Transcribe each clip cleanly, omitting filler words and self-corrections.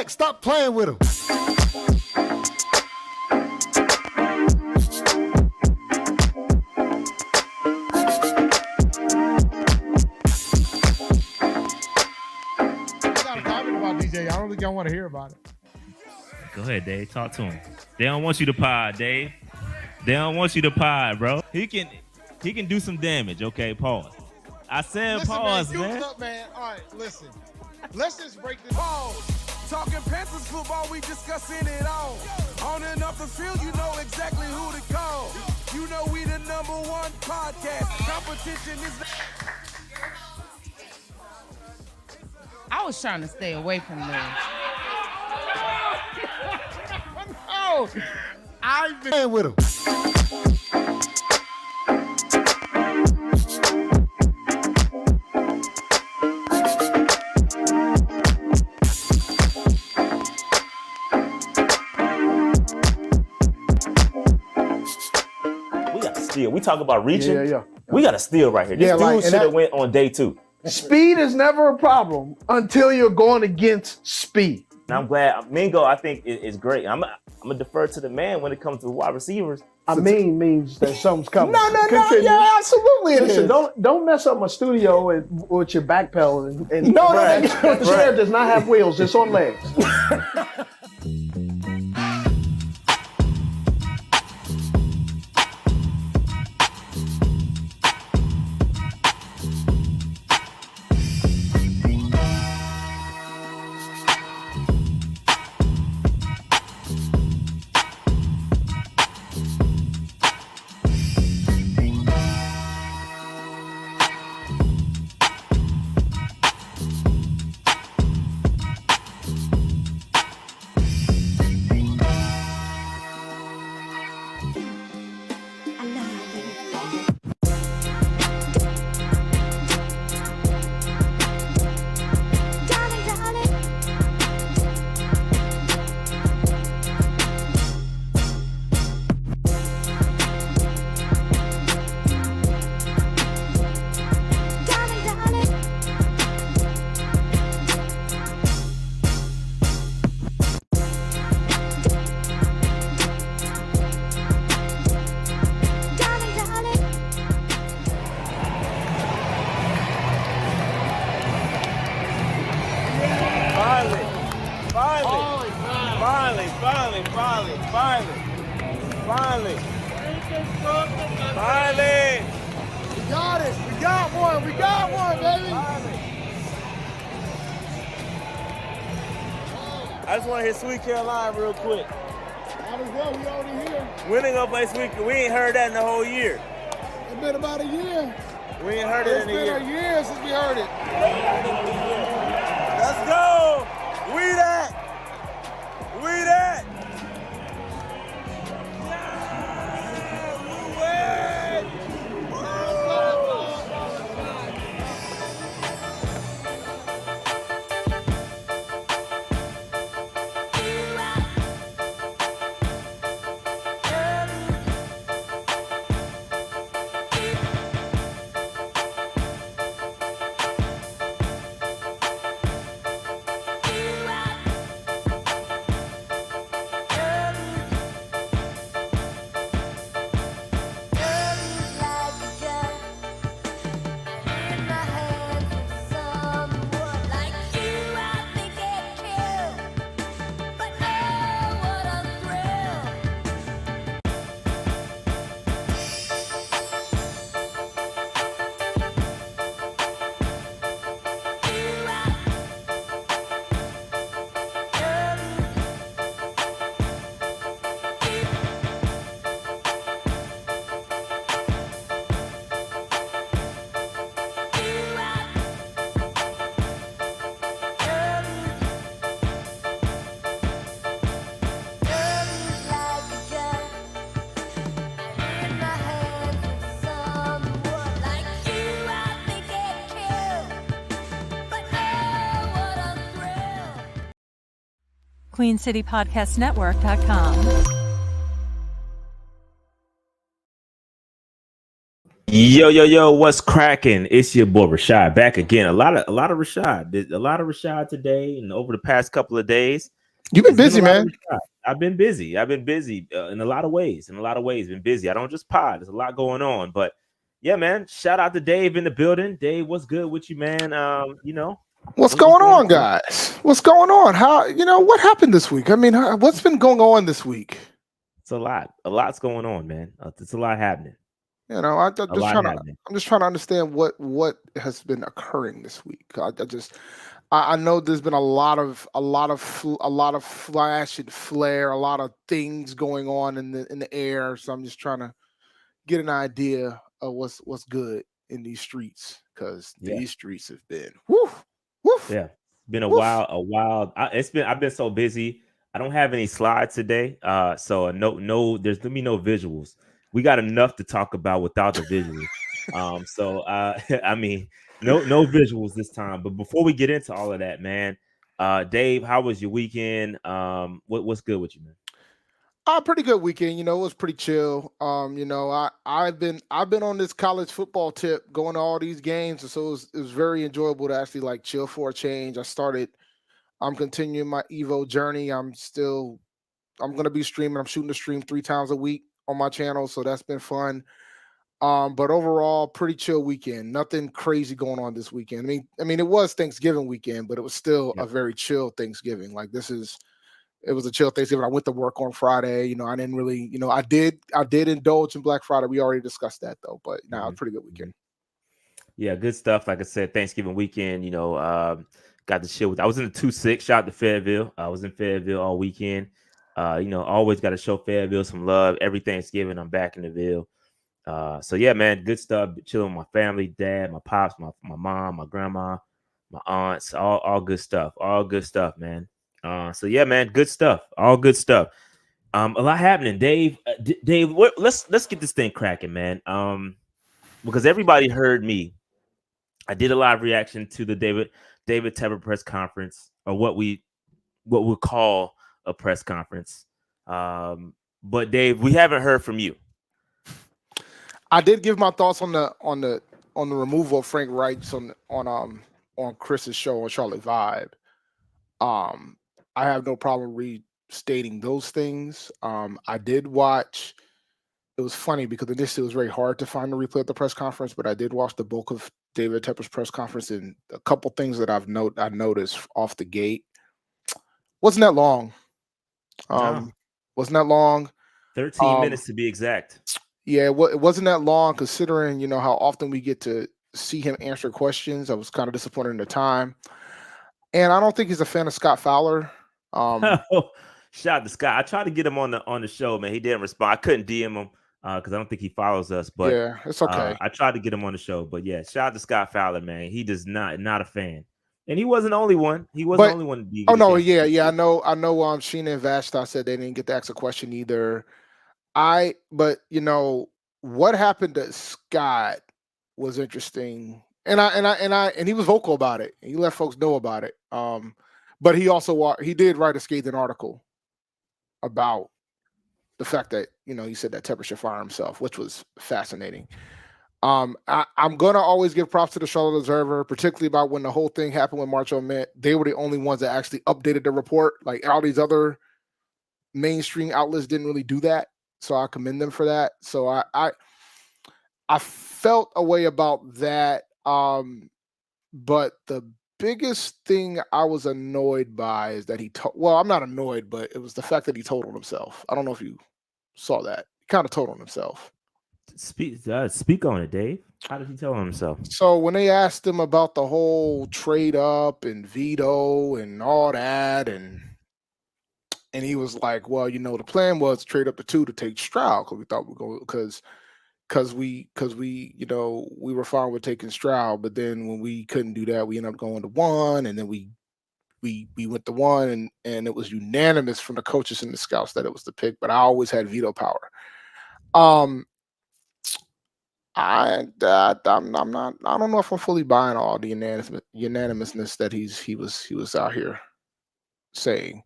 Relax. Stop playing with him. DJ, I don't think y'all want to hear about it. Go ahead, Dave. Talk to him. They don't want you to pod, Dave. They don't want you to pod, bro. He can do some damage. Okay, pause. I said listen, pause, man. Up, man. All right, listen. Let's just break this. Pause. Talking Panthers football, we discussing it all. On and off the field, you know exactly who to call. You know we the #1 podcast. Competition is. I was trying to stay away from this. No, I've been playing with him. We got to steal. We talk about reaching. Yeah. We got to steal right here. This dude should have went on day 2. Speed is never a problem until you're going against speed. And I'm glad Mingo, I think, is great. I'm gonna defer to the man when it comes to wide receivers. Means that something's coming. No, yeah, absolutely it Listen, is. don't mess up my studio with your back pedal. And No, the chair does not have wheels. It's on legs. Finally. We got it. We got one. We got one, baby. I just want to hear Sweet Caroline real quick. Might as well. We already here. When they gonna play Sweet? We ain't heard that in the whole year. It's been about a year. We ain't heard it in a year. It's been a year since we heard it. Let's go. We that. QueenCityPodcastNetwork.com. Yo, what's cracking? It's your boy Rashad back again. A lot of Rashad today, and over the past couple of days, You've been it's been a busy, lot of man. Rashad. I've been busy in a lot of ways. Been busy. I don't just pod. There's a lot going on, but yeah, man. Shout out to Dave in the building. Dave, what's good with you, man? What's going on, guys? What's going on? What happened this week? I mean, what's been going on this week? It's a lot. A lot's going on, man. It's a lot happening. I'm just trying to understand what has been occurring this week. I know there's been a lot of flash and flare, a lot of things going on in the air. So I'm just trying to get an idea of what's good in these streets, because these streets have been woof. Yeah, been a while. I've been so busy. I don't have any slides today. So no, there's gonna be no visuals. We got enough to talk about without the visuals. I mean, no visuals this time. But before we get into all of that, man, Dave, how was your weekend? What's good with you, man? Pretty good weekend. It was pretty chill. I've been on this college football tip, going to all these games, and so it was very enjoyable to actually like chill for a change. I'm continuing my Evo journey. I'm going to be streaming. I'm shooting to stream 3 times a week on my channel, so that's been fun. But overall, pretty chill weekend. Nothing crazy going on this weekend. I mean, it was Thanksgiving weekend, but it was still a very chill Thanksgiving. It was a chill Thanksgiving. I went to work on Friday. I didn't really, I did indulge in Black Friday. We already discussed that though, but now it's a pretty good weekend. Yeah, good stuff. Like I said, Thanksgiving weekend, got to chill with. I was in the 2-6. Shout out to Fayetteville. I was in Fayetteville all weekend. Always got to show Fayetteville some love. Every Thanksgiving, I'm back in the Ville. So yeah, man, good stuff. Chilling with my family, dad, my pops, my mom, my grandma, my aunts, all good stuff. All good stuff, man. So yeah, man, good stuff. All good stuff. A lot happening, Dave. Dave, let's get this thing cracking, man. Because everybody heard me. I did a live reaction to the David Tepper Press Conference, or what we'll call a press conference. But Dave, we haven't heard from you. I did give my thoughts on the removal of Frank Reich on Chris's show on Charlotte Vibe. I have no problem restating those things. I did watch. It was funny because initially it was very hard to find the replay of the press conference, but I did watch the bulk of David Tepper's press conference, and a couple things that I noticed off the gate. Wasn't that long? Wasn't that long? 13 minutes to be exact. Yeah, it wasn't that long, considering how often we get to see him answer questions. I was kind of disappointed in the time, and I don't think he's a fan of Scott Fowler. Shout out to Scott. I tried to get him on the show, man. He didn't respond. I couldn't DM him because I don't think he follows us. But yeah, it's okay. I tried to get him on the show, but yeah, shout out to Scott Fowler, man. He does not a fan, and he wasn't the only one. He wasn't the only one to be. Oh no, yeah. I know. Sheena and Vashta said they didn't get to ask a question either. But what happened to Scott was interesting, and he was vocal about it. He let folks know about it. But he did write a scathing article about the fact that he said that Tepper should fire himself, which was fascinating. I'm gonna always give props to the Charlotte Observer, particularly about when the whole thing happened with Marcho Mint. They were the only ones that actually updated the report. Like all these other mainstream outlets didn't really do that. So I commend them for that. So I felt a way about that. But the biggest thing I was annoyed by is that I'm not annoyed, but it was the fact that he told on himself. I don't know if you saw that. He kind of told on himself. Speak on it, Dave. How did he tell on himself? So when they asked him about the whole trade up and veto and all that, and he was like, well, the plan was to trade up to 2 to take Stroud, because we thought we were going because we were fine with taking Stroud, but then when we couldn't do that, we ended up going to 1, and then we went to 1, and it was unanimous from the coaches and the scouts that it was the pick, but I always had veto power. I don't know if I'm fully buying all the unanimousness that he was out here saying.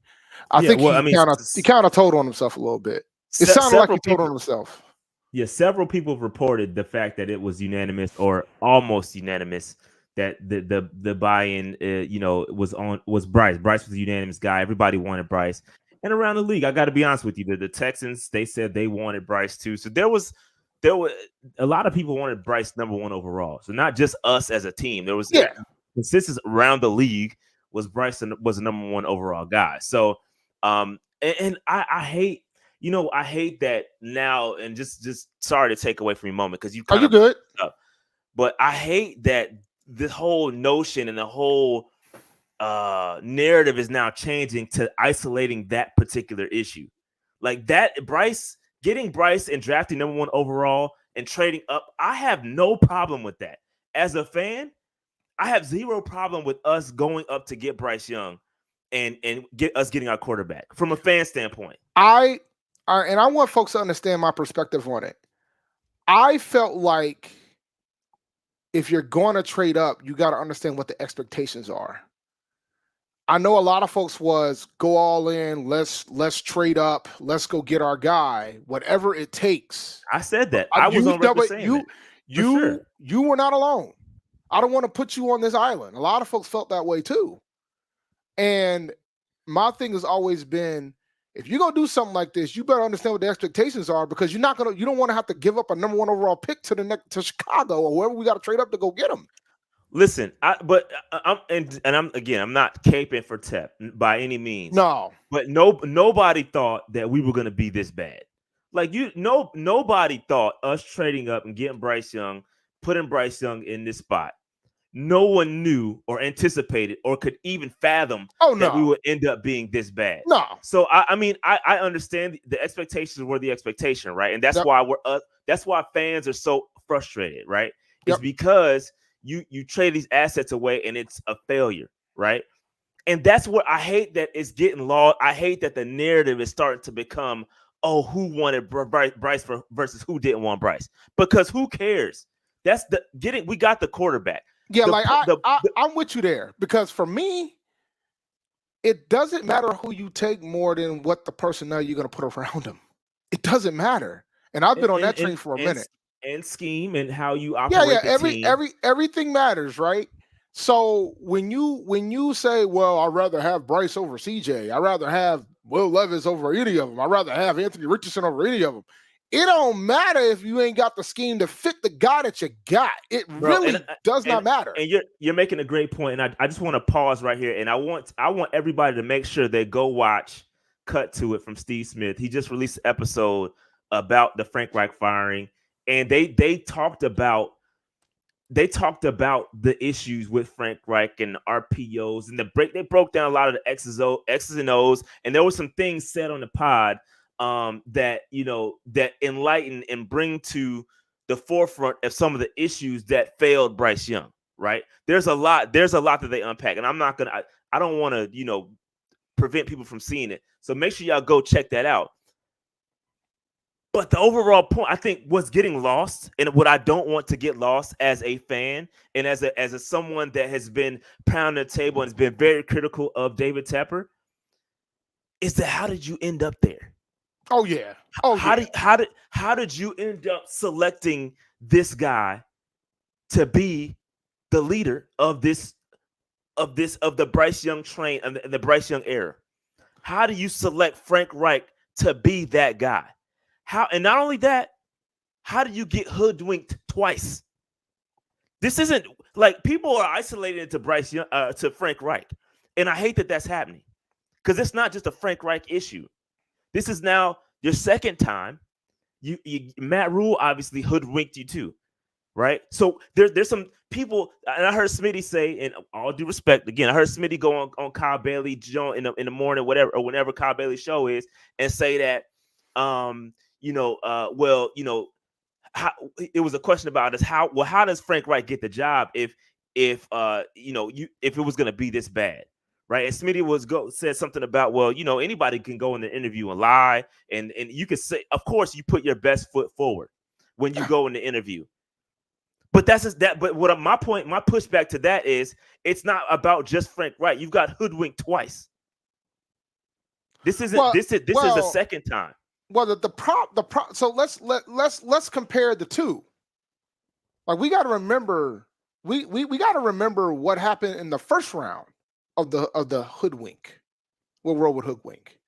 I think he kind of told on himself a little bit. It sounded like he told on himself. several people have reported the fact that it was unanimous or almost unanimous that the buy-in, was Bryce. Bryce was a unanimous guy. Everybody wanted Bryce. And around the league, I got to be honest with you, the Texans, they said they wanted Bryce too. So there was a lot of people wanted Bryce #1 overall. So not just us as a team. There was consensus around the league was Bryce was a #1 overall guy. So and I hate. I hate that now, and just sorry to take away from your moment because you kind of good. But I hate that the whole notion and the whole narrative is now changing to isolating that particular issue. Like that, getting Bryce and drafting #1 overall and trading up, I have no problem with that. As a fan, I have zero problem with us going up to get Bryce Young and getting our quarterback from a fan standpoint. And I want folks to understand my perspective on it. I felt like if you're going to trade up, you got to understand what the expectations are. I know a lot of folks was go all in, let's trade up, let's go get our guy, whatever it takes. I said that. I was on record saying that. You were not alone. I don't want to put you on this island. A lot of folks felt that way too. And my thing has always been, if you're gonna do something like this, you better understand what the expectations are, because you don't want to have to give up a #1 overall pick to Chicago or wherever we got to trade up to go get them. Listen, I'm not caping for Tep by any means. No, but nobody thought that we were gonna be this bad. Like nobody thought us trading up and getting Bryce Young, putting Bryce Young in this spot. No one knew or anticipated or could even fathom that we would end up being this bad. No. So I understand the expectations were the expectation, right? And that's why that's why fans are so frustrated, right? It's because you trade these assets away and it's a failure, right? And that's what I hate, that it's getting lost. I hate that the narrative is starting to become, oh, who wanted Bryce versus who didn't want Bryce? Because who cares? We got the quarterback. Yeah, I'm with you there, because for me, it doesn't matter who you take more than what the personnel you're going to put around them. It doesn't matter. And I've been on that train for a minute. And scheme and how you operate. Everything matters, right? So when you say, well, I'd rather have Bryce over CJ, I'd rather have Will Levis over any of them, I'd rather have Anthony Richardson over any of them. It don't matter if you ain't got the scheme to fit the guy that you got. It really does not matter. And you're making a great point. And I just want to pause right here. And I want everybody to make sure they go watch Cut to It from Steve Smith. He just released an episode about the Frank Reich firing. And they talked about the issues with Frank Reich and RPOs and they broke down a lot of the X's and O's. And there were some things said on the pod that enlighten and bring to the forefront of some of the issues that failed Bryce Young, right? There's a lot that they unpack, and I don't want to, prevent people from seeing it. So make sure y'all go check that out. But the overall point, I think, what's getting lost, and what I don't want to get lost as a fan and as a someone that has been pounding the table and has been very critical of David Tepper, is that how did you end up there? Oh yeah. How did you end up selecting this guy to be the leader of the Bryce Young train and the Bryce Young era? How do you select Frank Reich to be that guy? And not only that, how do you get hoodwinked twice? This isn't like people are isolated to Bryce Young, to Frank Reich, and I hate that that's happening, because it's not just a Frank Reich issue. This is now your second time. Matt Rule obviously hoodwinked you too, right? So there's some people, and I heard Smitty say, and all due respect, again, I heard Smitty go on Kyle Bailey in the morning, whatever, or whenever Kyle Bailey's show is, and say that, how, it was a question about this. How does Frank Reich get the job if it was going to be this bad? Right. And Smitty said something about, well, anybody can go in the interview and lie. And you can say, of course, you put your best foot forward when you go in the interview. But that's just that. But what my pushback to that is, it's not about just Frank Reich. You've got hoodwinked twice. This is the second time. well, so let's compare the two. Like we got to remember, we got to remember what happened in the first round of the hoodwink. We'll roll with hoodwink.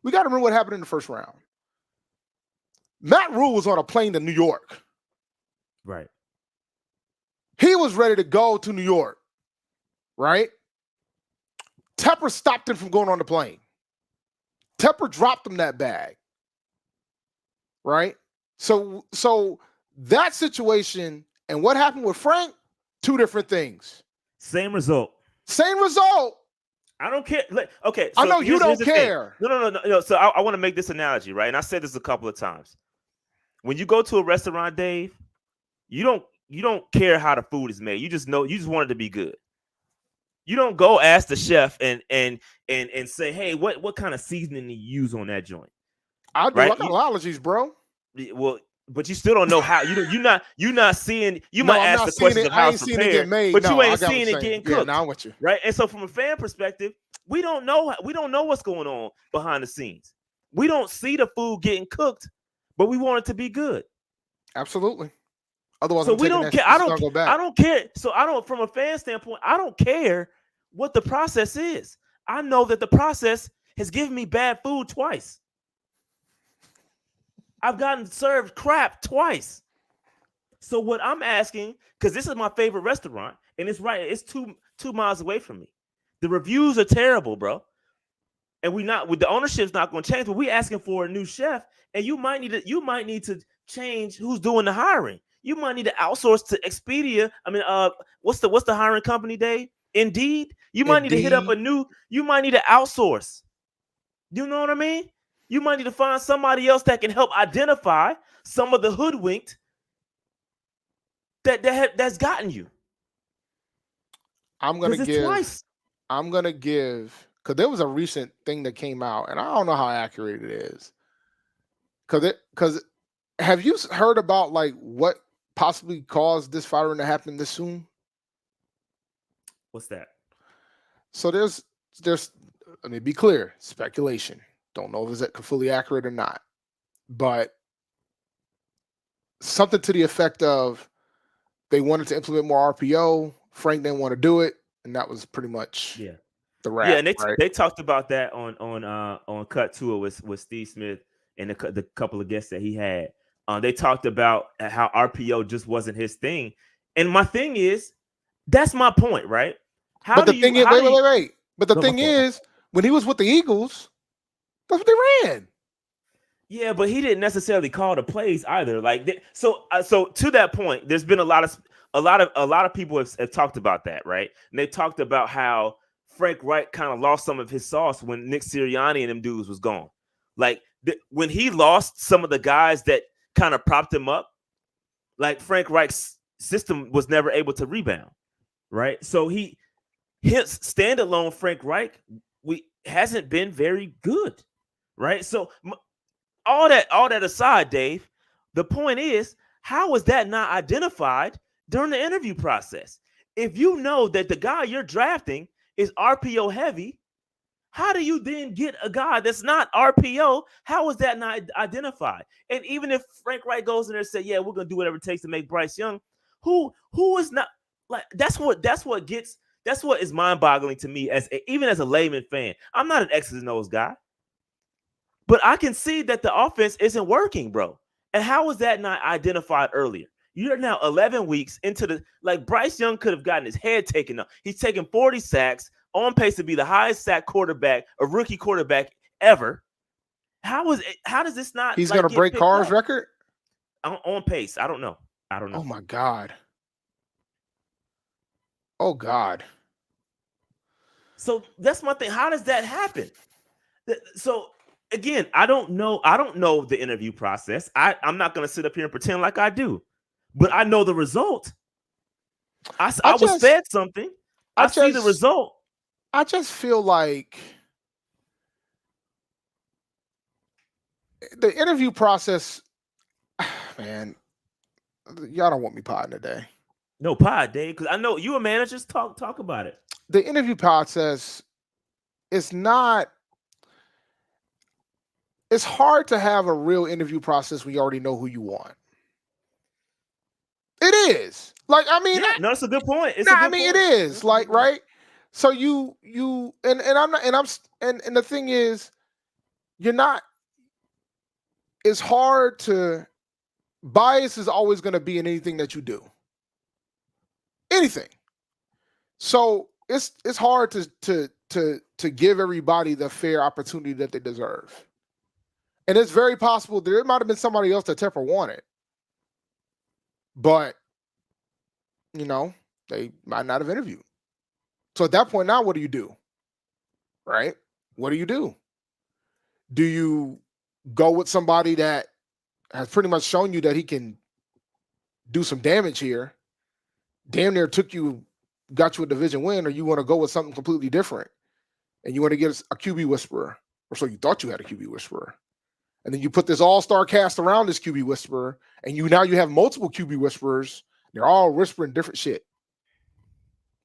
We got to remember what happened in the first round. Matt Rule was on a plane to New York. Right. He was ready to go to New York. Right? Tepper stopped him from going on the plane. Tepper dropped him that bag. Right? So that situation and what happened with Frank, two different things. Same result. Same result. I don't care. Okay. So I know you don't care. No. So I want to make this analogy, right? And I said this a couple of times. When you go to a restaurant, Dave, you don't care how the food is made. You just want it to be good. You don't go ask the chef and say, hey, what kind of seasoning do you use on that joint? I do. Right? I got allergies, bro. Well, but you still don't know how. You're not seeing. You might ask the questions of how it's prepared, but you ain't seeing it getting cooked. Now I'm with you. Right? And so from a fan perspective, we don't know what's going on behind the scenes. We don't see the food getting cooked, but we want it to be good. Absolutely. Otherwise, so we don't care. I don't care. So from a fan standpoint, I don't care what the process is. I know that the process has given me bad food twice. I've gotten served crap twice. So what I'm asking, because this is my favorite restaurant, and it's 2 miles away from me. The reviews are terrible, bro. And the ownership's not going to change, but we asking for a new chef, and you might need to change who's doing the hiring. You might need to outsource to Expedia. I mean, what's the hiring company, Dave? Indeed. You might need to hit up you might need to outsource. You know what I mean? You might need to find somebody else that can help identify some of the hoodwinked that's gotten you. I'm gonna give, because there was a recent thing that came out, and I don't know how accurate it is. Because have you heard about like what possibly caused this firing to happen this soon? What's that? So there's let me be clear, speculation. Don't know if it's fully accurate or not, but something to the effect of they wanted to implement more RPO. Frank didn't want to do it, and that was pretty much the wrap. Yeah, and they talked about that on Cut Tour with Steve Smith and the couple of guests that he had. They talked about how RPO just wasn't his thing, and my thing is, that's my point, right? But the thing is, when he was with the Eagles, that's what they ran. Yeah, but he didn't necessarily call the plays either. Like, so to that point, there's been a lot of people have talked about that, right? And they talked about how Frank Reich kind of lost some of his sauce when Nick Sirianni and them dudes was gone. Like when he lost some of the guys that kind of propped him up, like Frank Reich's system was never able to rebound, right? So his standalone Frank Reich hasn't been very good, right? So all that aside, Dave, the point is, how was that not identified during the interview process? If you know that the guy you're drafting is RPO heavy, how do you then get a guy that's not RPO? How is that not identified? And even if Frank Reich goes in there and says, yeah, we're going to do whatever it takes to make Bryce Young, who is not like, that's what is mind-boggling to me even as a layman fan. I'm not an X's and O's guy, but I can see that the offense isn't working, bro. And how was that not identified earlier? You're now 11 weeks into Bryce Young could have gotten his head taken up. He's taken 40 sacks, on pace to be the highest sack quarterback, a rookie quarterback ever. How does this not? He's going to break Carr's record? On pace. I don't know. Oh my God. Oh God. So that's my thing. How does that happen? So again, I don't know. I don't know the interview process. I'm not going to sit up here and pretend like I do, but I know the result. I was fed something. I see the result. I just feel like the interview process, man, y'all don't want me podding today. No pod, Dave, because I know you and managers talk about it. The interview process is not. it's hard to have a real interview process when you already know who you want. It is. Like, I mean, Yeah, no, it's a good point. It's nah, a good I mean, point. it is. It's a Like, good point. right? So you and I'm not and the thing is, you're not. It's hard to. Bias is always going to be in anything that you do. Anything. So it's hard to give everybody the fair opportunity that they deserve. And it's very possible there might have been somebody else that Tepper wanted. But, you know, they might not have interviewed. So at that point now, what do you do? Right? What do you do? Do you go with somebody that has pretty much shown you that he can do some damage here, damn near got you a division win, or you want to go with something completely different and you want to get a QB whisperer, or so you thought you had a QB whisperer. And then you put this all-star cast around this QB whisperer, and you have multiple QB whisperers. They're all whispering different shit.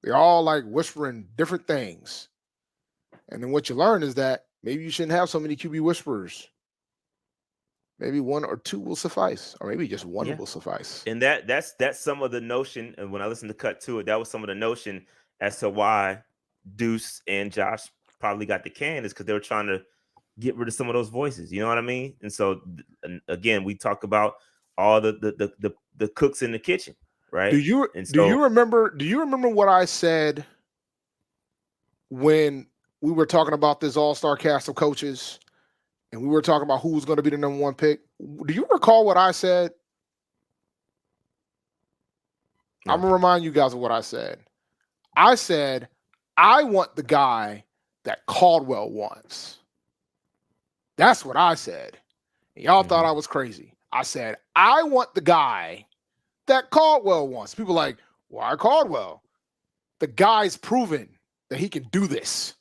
They're all like whispering different things. And then what you learn is that maybe you shouldn't have so many QB whisperers. Maybe one or two will suffice, or maybe just one will suffice. And that's some of the notion. And when I listened to Cut to It, that was some of the notion as to why Deuce and Josh probably got the can, is because they were trying to get rid of some of those voices. You know what I mean? And so again, we talk about all the cooks in the kitchen, right? Do you remember what I said when we were talking about this all-star cast of coaches? And we were talking about who was going to be the number one pick. Do you recall what I said? No. I'm going to remind you guys of what I said. I said, I want the guy that Caldwell wants. That's what I said. And y'all thought I was crazy. I said, I want the guy that Caldwell wants. People are like, why Caldwell? The guy's proven that he can do this.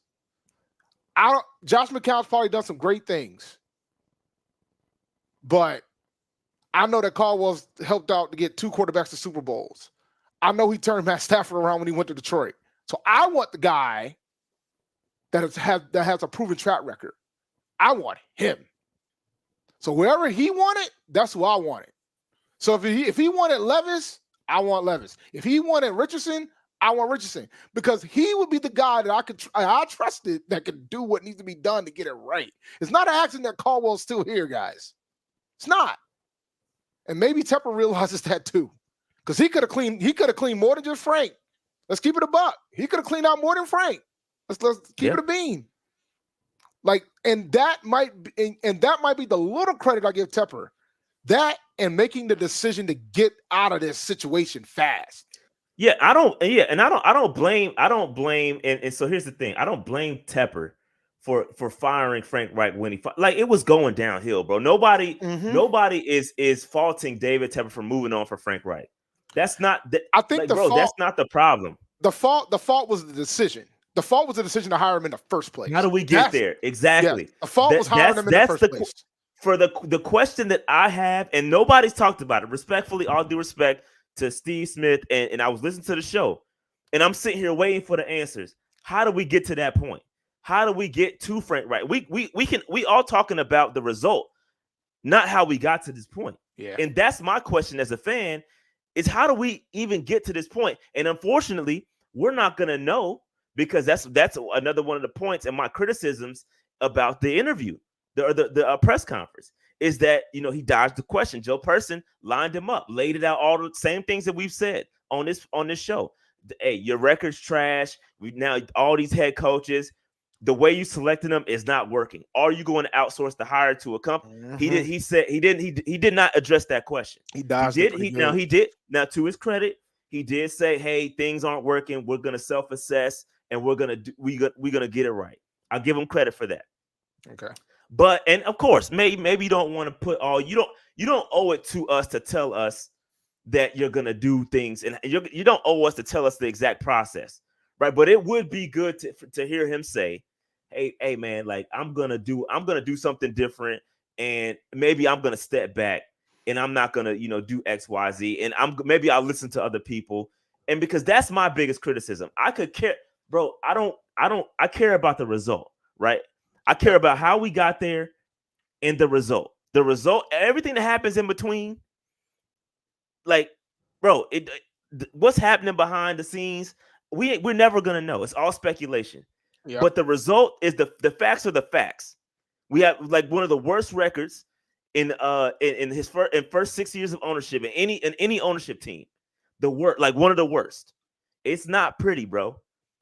Josh McCown's probably done some great things, but I know that Caldwell's helped out to get 2 quarterbacks to Super Bowls. I know he turned Matt Stafford around when he went to Detroit. So I want the guy that has a proven track record. I want him. So wherever he wanted, that's who I wanted. So if he wanted Levis, I want Levis. If he wanted Richardson, I want Richardson, because he would be the guy that I trusted that could do what needs to be done to get it right. It's not an accident that Caldwell's still here, guys. It's not. And maybe Tepper realizes that too, because he could have cleaned more than just Frank. Let's keep it a buck. He could have cleaned out more than Frank. Let's keep it a bean. Like, and that might be the little credit I give Tepper. That and making the decision to get out of this situation fast. Yeah, I don't blame. And so here's the thing. I don't blame Tepper for firing Frank Reich when like it was going downhill, bro. Nobody is faulting David Tepper for moving on for Frank Reich. That's not I think that's not the problem. The fault was the decision. The fault was the decision to hire him in the first place. How do we get there? Exactly. Yeah, the fault was hiring him in the first place. For the question that I have, and nobody's talked about it, respectfully, all due respect to Steve Smith, and I was listening to the show, and I'm sitting here waiting for the answers. How do we get to that point? How do we get to Frank Reich? We all talking about the result, not how we got to this point. Yeah. And that's my question as a fan, is how do we even get to this point? And unfortunately, we're not gonna know, because that's another one of the points and my criticisms about the interview, the press conference, is that, you know, he dodged the question. Joe Person lined him up, laid it out, all the same things that we've said on this show. Hey, your record's trash. Now all these head coaches, the way you selected them is not working. Are you going to outsource the hire to a company? Mm-hmm. He did not address that question. He dodged it. He did. Now, to his credit, he did say, hey, things aren't working. We're going to self-assess and we're going to get it right. I'll give him credit for that. Okay. But, and of course, maybe you don't want to put all, you don't owe it to us to tell us that you're going to do things, and you don't owe us to tell us the exact process, right? But it would be good to hear him say, hey man, like I'm going to do something different, and maybe I'm going to step back and I'm not going to, do X, Y, Z. And maybe I'll listen to other people. And because that's my biggest criticism. I could care, bro. I care about the result, right? I care about how we got there and the result. The result, everything that happens in between, like, bro, what's happening behind the scenes, we're never gonna know. It's all speculation. Yep. But the result is the facts are the facts. We have like one of the worst records in his first 6 years of ownership in any ownership team. Like one of the worst. It's not pretty, bro.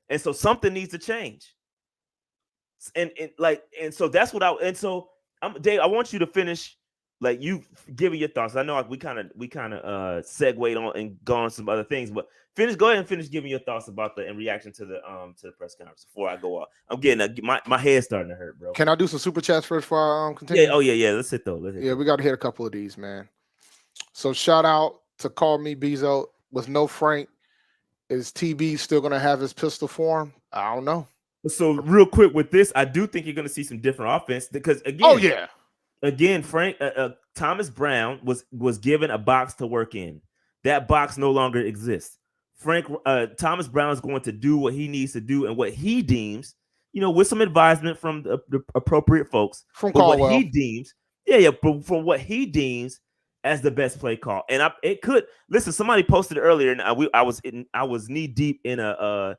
And so something needs to change. And so that's what Dave, I want you to finish, like, you giving your thoughts. I know we kind of segued on and gone on some other things, but go ahead and finish giving your thoughts about in reaction to the press conference before I go off. I'm getting my head's starting to hurt, bro. Can I do some super chats first before I continue? Yeah, oh yeah. Let's hit those. We got to hit a couple of these, man. So shout out to Call Me Bezo with no Frank. Is TB still going to have his pistol form? I don't know. So real quick with this, I do think you're going to see some different offense because again, Frank Thomas Brown was given a box to work in. That box no longer exists. Thomas Brown is going to do what he needs to do and what he deems, with some advisement from the appropriate folks, from Caldwell. What he deems, from what he deems as the best play call. And listen. Somebody posted earlier, and I was knee deep in a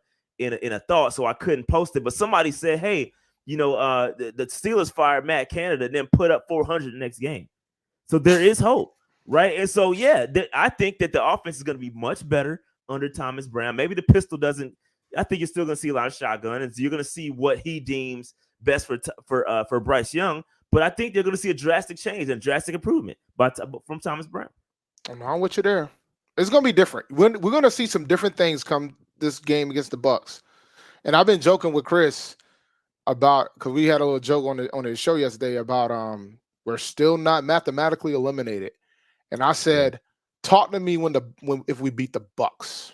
thought, so I couldn't post it. But somebody said, "Hey, the Steelers fired Matt Canada and then put up 400 the next game." So there is hope, right? And so I think that the offense is going to be much better under Thomas Brown. Maybe the pistol doesn't. I think you're still going to see a lot of shotgun, and so you're going to see what he deems best for Bryce Young. But I think they're going to see a drastic change and drastic improvement from Thomas Brown. I'm with you there. It's going to be different. We're going to see some different things come this game against the Bucs. And I've been joking with Chris about, because we had a little joke on the show yesterday about we're still not mathematically eliminated. And I said, talk to me if we beat the Bucs.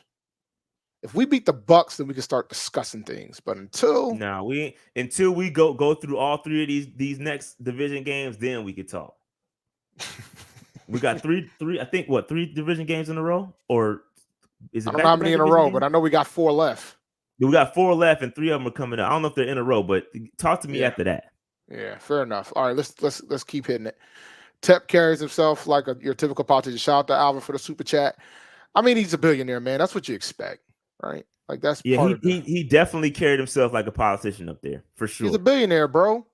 If we beat the Bucs, then we can start discussing things. But until we go through all three of these next division games, then we could talk. We got three. I think 3 division games in a row, or is it? I don't know how many in a row, but I know we got 4 left. We got 4 left, and 3 of them are coming up. I don't know if they're in a row, but talk to me after that. Yeah, fair enough. All right, let's keep hitting it. Tep carries himself like your typical politician. Shout out to Alvin for the super chat. I mean, he's a billionaire, man. That's what you expect, right? Like that's he definitely carried himself like a politician up there for sure. He's a billionaire, bro.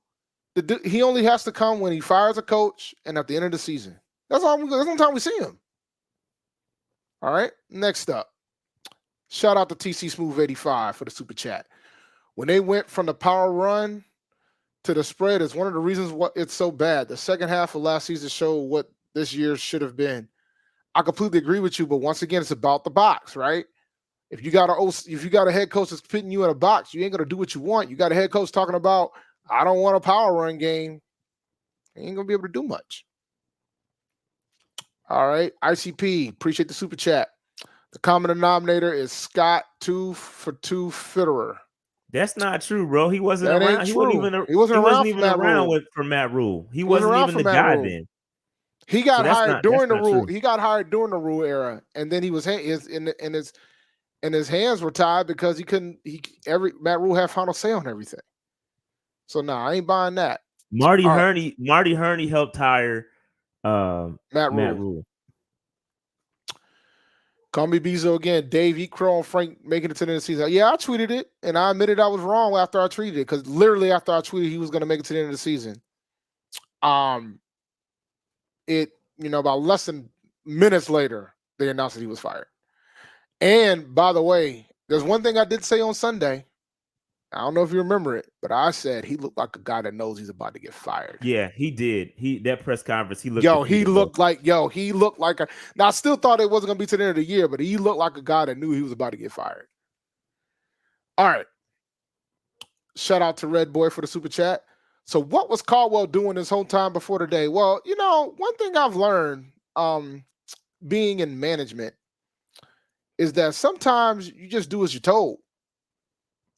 He only has to come when he fires a coach and at the end of the season. That's the only time we see him. All right, next up. Shout out to TC Smooth 85 for the super chat. When they went from the power run to the spread, is one of the reasons why it's so bad. The second half of last season showed what this year should have been. I completely agree with you, but once again, it's about the box, right? If you got a head coach that's putting you in a box, you ain't gonna do what you want. You got a head coach talking about, I don't want a power run game. You ain't gonna be able to do much. All right, ICP, appreciate the super chat. The common denominator is Scott 2 for 2 Fitterer. That's not true, bro. He wasn't around. He wasn't around for Matt Rule. He wasn't even the guy then. He got hired during the rule. He got hired during the Rule era, and then he was his hands were tied because he couldn't. Matt Rule had final say on everything. So I ain't buying that. Marty Herney helped hire Matt Rule. Call me Bezo again. Dave, eat crow and Frank making it to the end of the season. Yeah, I tweeted it, and I admitted I was wrong after I tweeted it, because literally after I tweeted he was going to make it to the end of the season. About less than minutes later, they announced that he was fired. And by the way, there's one thing I did say on Sunday. I don't know if you remember it, but I said he looked like a guy that knows he's about to get fired. Yeah, he did. That press conference, he looked. He looked like a. Now I still thought it wasn't gonna be to the end of the year, but he looked like a guy that knew he was about to get fired. All right. Shout out to Red Boy for the super chat. So what was Caldwell doing this whole time before today? Well, one thing I've learned being in management is that sometimes you just do as you're told.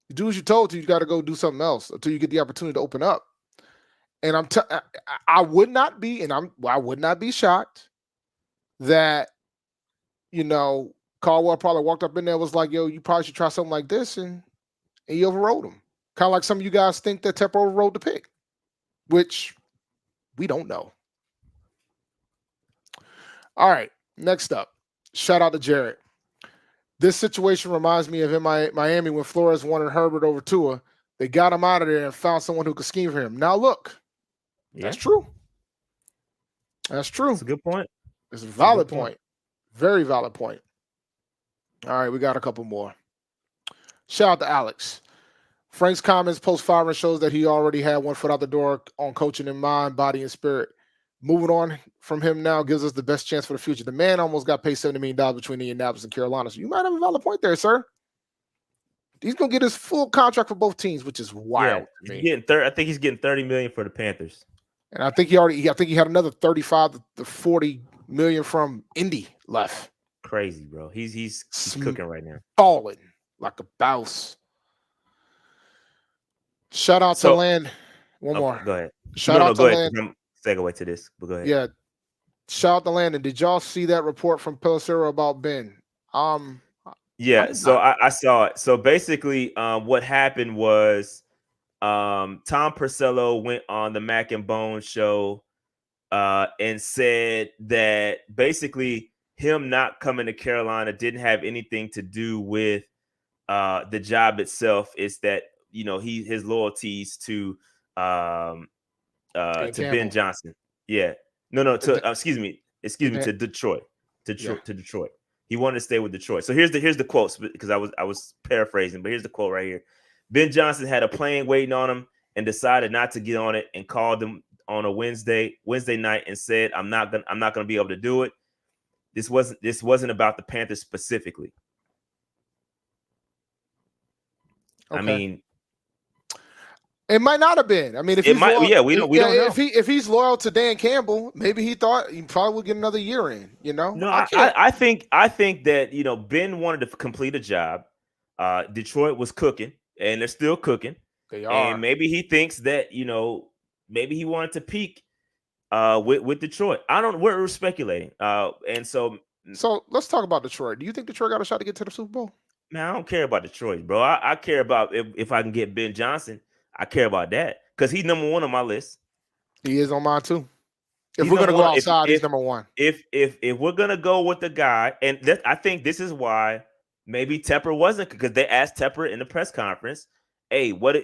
You do as you're told till you got to go do something else until you get the opportunity to open up. And I would not be shocked that, Caldwell probably walked up in there and was like, yo, you probably should try something like this. And he overrode him. Kind of like some of you guys think that Tepper overrode the pick, which We don't know. All right, next up. Shout out to Jared. This situation reminds me of in Miami when Flores wanted Herbert over Tua. They got him out of there and found someone who could scheme for him. Now look, that's true. That's true. That's a good point. It's a valid point. Very valid point. All right, we got a couple more. Shout out to Alex. Frank's comments post-firing shows that he already had one foot out the door on coaching in mind, body, and spirit. Moving on from him now gives us the best chance for the future. The man almost got paid $70 million between Indianapolis and Carolina. So you might have a valid point there, sir. He's going to get his full contract for both teams, which is wild. Yeah, I think he's getting $30 million for the Panthers. And I think he had another 35 to 40 million from Indy left. Crazy, bro. He's cooking right now. Falling like a bouse. Shout out to Land. One more. Go ahead. Shout out to Land. Segue to this, but go ahead. Yeah. Shout out to Landon. Did y'all see that report from Pelissero about Ben? Yeah, so I saw it. So basically, what happened was Tom Purcello went on the Mac and Bone show and said that basically him not coming to Carolina didn't have anything to do with the job itself. It's that, you know, his loyalties to Ben Johnson. Yeah. No, to excuse me, to Detroit. To Detroit. He wanted to stay with Detroit. So here's the quotes, because I was paraphrasing, but here's the quote right here. Ben Johnson had a plane waiting on him and decided not to get on it and called him on a Wednesday night and said, I'm not gonna be able to do it. This wasn't about the Panthers specifically. Okay. I mean, it might not have been. I mean, if we don't know. If he's loyal to Dan Campbell, maybe he thought he probably would get another year in. You know, no, I think that, you know, Ben wanted to complete a job. Detroit was cooking, and they're still cooking. They are, and maybe he thinks that, you know, maybe he wanted to peak with Detroit. I don't. We're speculating, and so let's talk about Detroit. Do you think Detroit got a shot to get to the Super Bowl? Man, I don't care about Detroit, bro. I care about if I can get Ben Johnson. I care about that because he's number one on my list. He is on mine too. If we're gonna go outside, he's number one. If we're gonna go with the guy, and I think this is why maybe Tepper wasn't, because they asked Tepper in the press conference, what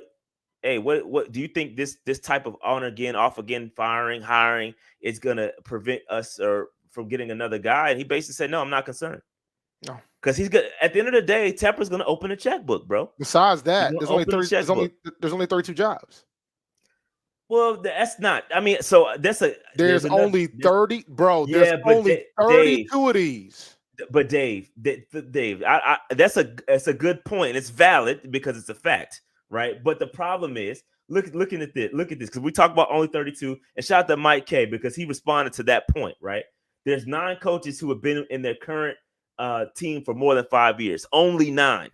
do you think this type of on again, off again, hiring is gonna prevent us from getting another guy? And he basically said, no, I'm not concerned. No, because he's good. At the end of the day, Tepper's going to open a checkbook, bro. Besides that, there's only 32 jobs. Well, that's not. I mean, so there's only 30, bro. There's only 32 of these. But Dave, that's a good point. It's valid because it's a fact, right? But the problem is, look at this, because we talk about only 32. And shout out to Mike K, because he responded to that point, right? There's 9 coaches who have been in their current team for more than 5 years. Only 9.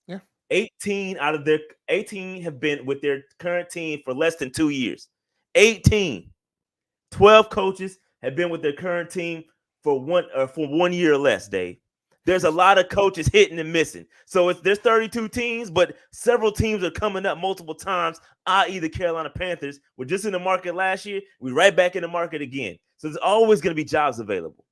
Yeah. 18 have been with their current team for less than 2 years. 18. 12 coaches have been with their current team for 1 year or less, Dave. There's a lot of coaches hitting and missing. So there's 32 teams, but several teams are coming up multiple times, i.e. the Carolina Panthers. We're just in the market last year. We're right back in the market again. So there's always going to be jobs available.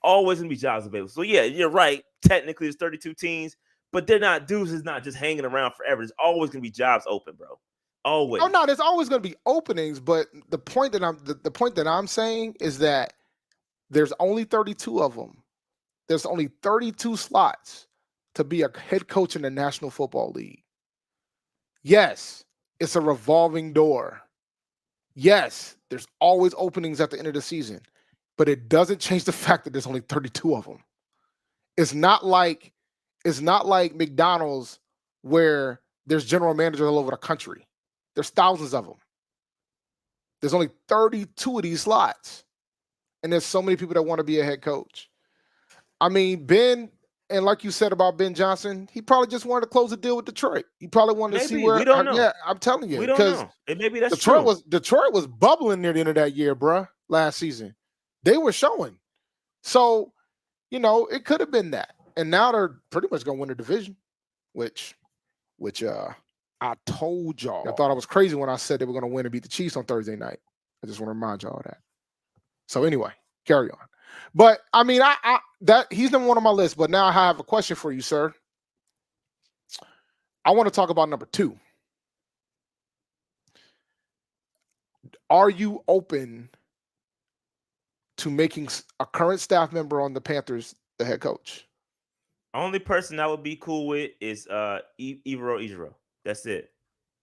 Always going to be jobs available. So, yeah, you're right. Technically, there's 32 teams, but dudes is not just hanging around forever. There's always going to be jobs open, bro. Always. Oh, no, there's always going to be openings, but the point that I'm saying is that there's only 32 of them. There's only 32 slots to be a head coach in the National Football League. Yes, it's a revolving door. Yes, there's always openings at the end of the season. But it doesn't change the fact that there's only 32 of them. It's not like McDonald's where there's general managers all over the country. There's thousands of them. There's only 32 of these slots. And there's so many people that want to be a head coach. I mean, Ben, and like you said about Ben Johnson, he probably just wanted to close a deal with Detroit. He probably wanted to see where. We don't know. Yeah, I'm telling you. We don't know. And maybe that's Detroit true. Detroit was bubbling near the end of that year, bruh, last season. They were showing. So, you know, it could have been that. And now they're pretty much going to win the division, which I told y'all. I thought I was crazy when I said they were going to win and beat the Chiefs on Thursday night. I just want to remind y'all of that. So anyway, carry on. But I mean, I that he's number one on my list. But now I have a question for you, sir. I want to talk about number 2. Are you open to making a current staff member on the Panthers the head coach? Only person I would be cool with is Ivero. That's it.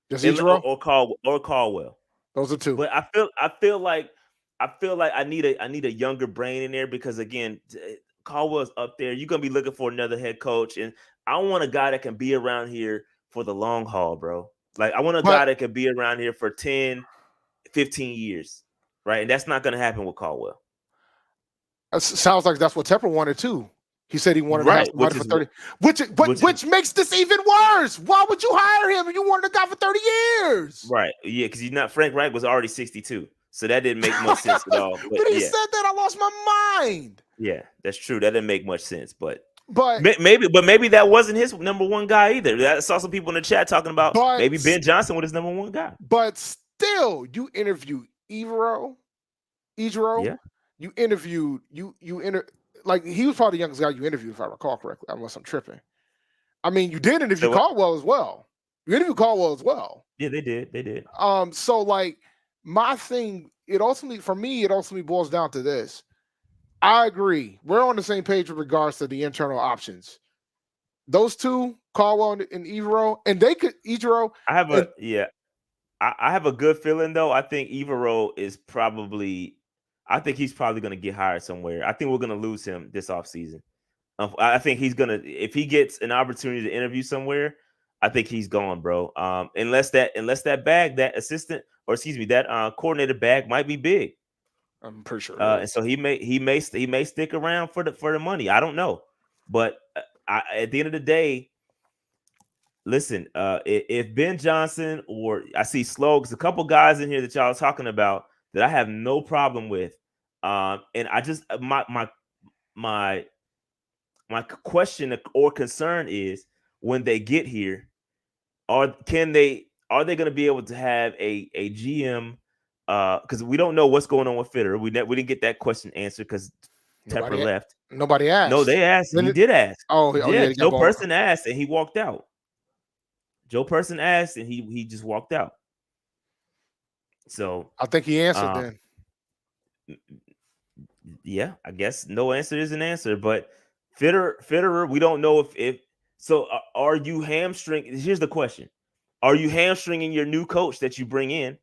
Just Ejiro? Or Caldwell. Those are 2. But I feel like I need a younger brain in there because again, Caldwell's up there. You're gonna be looking for another head coach, and I want a guy that can be around here for the long haul, bro. Like I want a guy that can be around here for 10, 15 years, right? And that's not gonna happen with Caldwell. Sounds like that's what Tepper wanted too. He said he wanted to have somebody for 30, which makes this even worse. Why would you hire him if you wanted a guy for 30 years? Right. Yeah, because Frank Reich was already 62. So that didn't make much sense at all. But he said that, I lost my mind. Yeah, that's true. That didn't make much sense. But maybe that wasn't his number one guy either. I saw some people in the chat talking about maybe Ben Johnson was his number one guy. But still, you interviewed Ejiro. Yeah. You interviewed like he was probably the youngest guy you interviewed, if I recall correctly, unless I'm tripping. I mean, you did interview Caldwell as well. You interviewed Caldwell as well. Yeah, they did. So like my thing, it ultimately boils down to this. I agree. We're on the same page with regards to the internal options. Those 2, Caldwell and Ejiro, and they could Ejiro. I have a good feeling though. I think Ejiro is probably. I think he's probably going to get hired somewhere. I think we're going to lose him this offseason. I think he's going to, if he gets an opportunity to interview somewhere, I think he's gone, bro. Unless that coordinator bag might be big. I'm pretty sure. And so he may stick around for the money. I don't know, but at the end of the day, listen. If Ben Johnson or I see Slogs, a couple guys in here that y'all are talking about that I have no problem with, and I just my question or concern is when they get here, are they going to be able to have a GM? Because we don't know what's going on with Fitter. We didn't get that question answered because Tepper left. Nobody asked. No, they asked. He did ask. Yeah. Joe Person asked and he walked out. Joe Person asked and he just walked out. So I think he answered then. Yeah, I guess no answer is an answer. But Fitterer, we don't know if so. Are you hamstringing? Here's the question: are you hamstringing your new coach that you bring in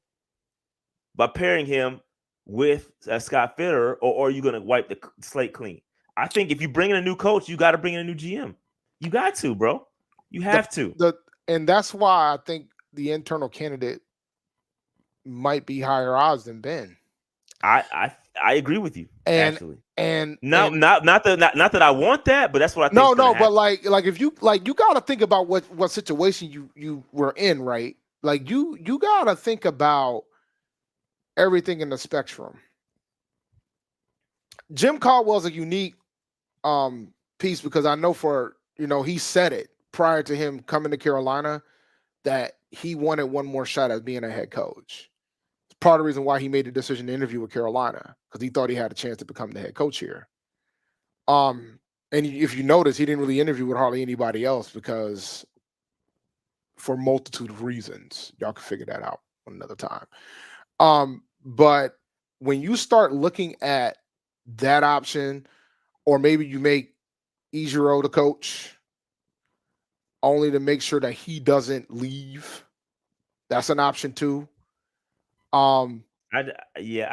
by pairing him with Scott Fitterer, or are you going to wipe the slate clean? I think if you bring in a new coach, you got to bring in a new GM. You got to, bro. You have to. And that's why I think the internal candidate might be higher odds than Ben. I agree with you. Actually, not that I want that, but that's what I think. No, but like if you got to think about what situation you were in, right? Like you got to think about everything in the spectrum. Jim Caldwell's a unique piece because I know he said it prior to him coming to Carolina that he wanted one more shot at being a head coach. It's part of the reason why he made the decision to interview with Carolina because he thought he had a chance to become the head coach here. And if you notice, he didn't really interview with hardly anybody else because for a multitude of reasons. Y'all can figure that out another time. But when you start looking at that option, or maybe you make Ejiro the coach only to make sure that he doesn't leave, that's an option too. I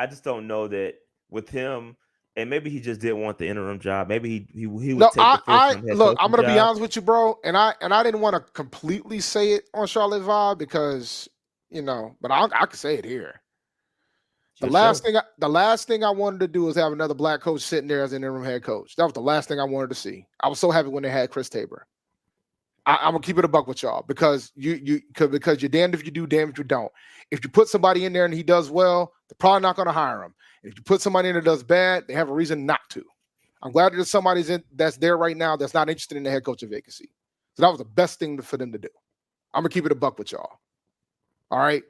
just don't know that with him, and maybe he just didn't want the interim job. Maybe he would take the first look. I'm gonna be honest with you, bro, and I didn't want to completely say it on Charlotte Vibe because but I can say it here. The last thing I wanted to do is have another black coach sitting there as an interim head coach. That was the last thing I wanted to see. I was so happy when they had Chris Tabor. I'm gonna keep it a buck with y'all because because you're damned if you do, damned if you don't. If you put somebody in there and he does well, they're probably not gonna hire him. And if you put somebody in that does bad, they have a reason not to. I'm glad there's somebody that's there right now that's not interested in the head coaching vacancy. So that was the best thing for them to do. I'm gonna keep it a buck with y'all. All right.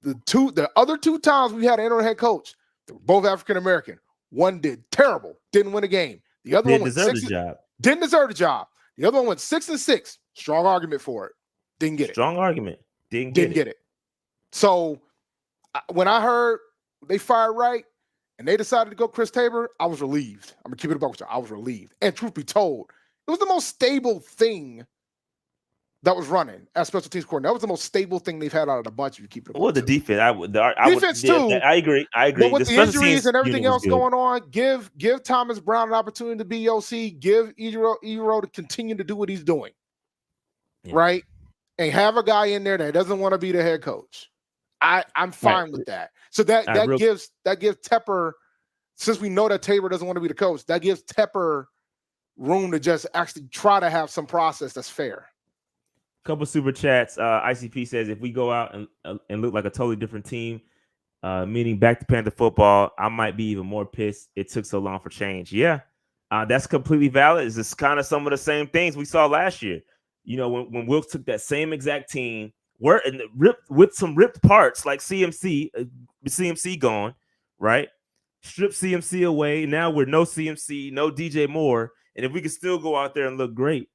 The other 2 times we had an interim head coach, they were both African American. One did terrible, didn't win a game. The other one went deserve the job. Didn't deserve the job. The other one went 6-6. Strong argument for it. Didn't get it. Strong argument. Didn't get it. So when I heard they fired Wright and they decided to go Chris Tabor, I was relieved. I'm gonna keep it a buck with you. I was relieved. And truth be told, it was the most stable thing that was running as special teams coordinator. That was the most stable thing they've had out of the bunch. If you keep it. Well, the defense. Defense too. I agree. But with the injuries and everything else going on, give Thomas Brown an opportunity to be OC. Give Ejiro to continue to do what he's doing, right? And have a guy in there that doesn't want to be the head coach. I'm fine with that. So that gives Tepper, since we know that Tabor doesn't want to be the coach, that gives Tepper room to just actually try to have some process that's fair. Couple super chats. ICP says if we go out and look like a totally different team, meaning back to Panther football, I might be even more pissed it took so long for change. Yeah, that's completely valid. It's kind of some of the same things we saw last year. You know, when Wilkes took that same exact team, with some ripped parts like CMC gone, right? Strip CMC away. Now we're no CMC, no DJ Moore, and if we can still go out there and look great,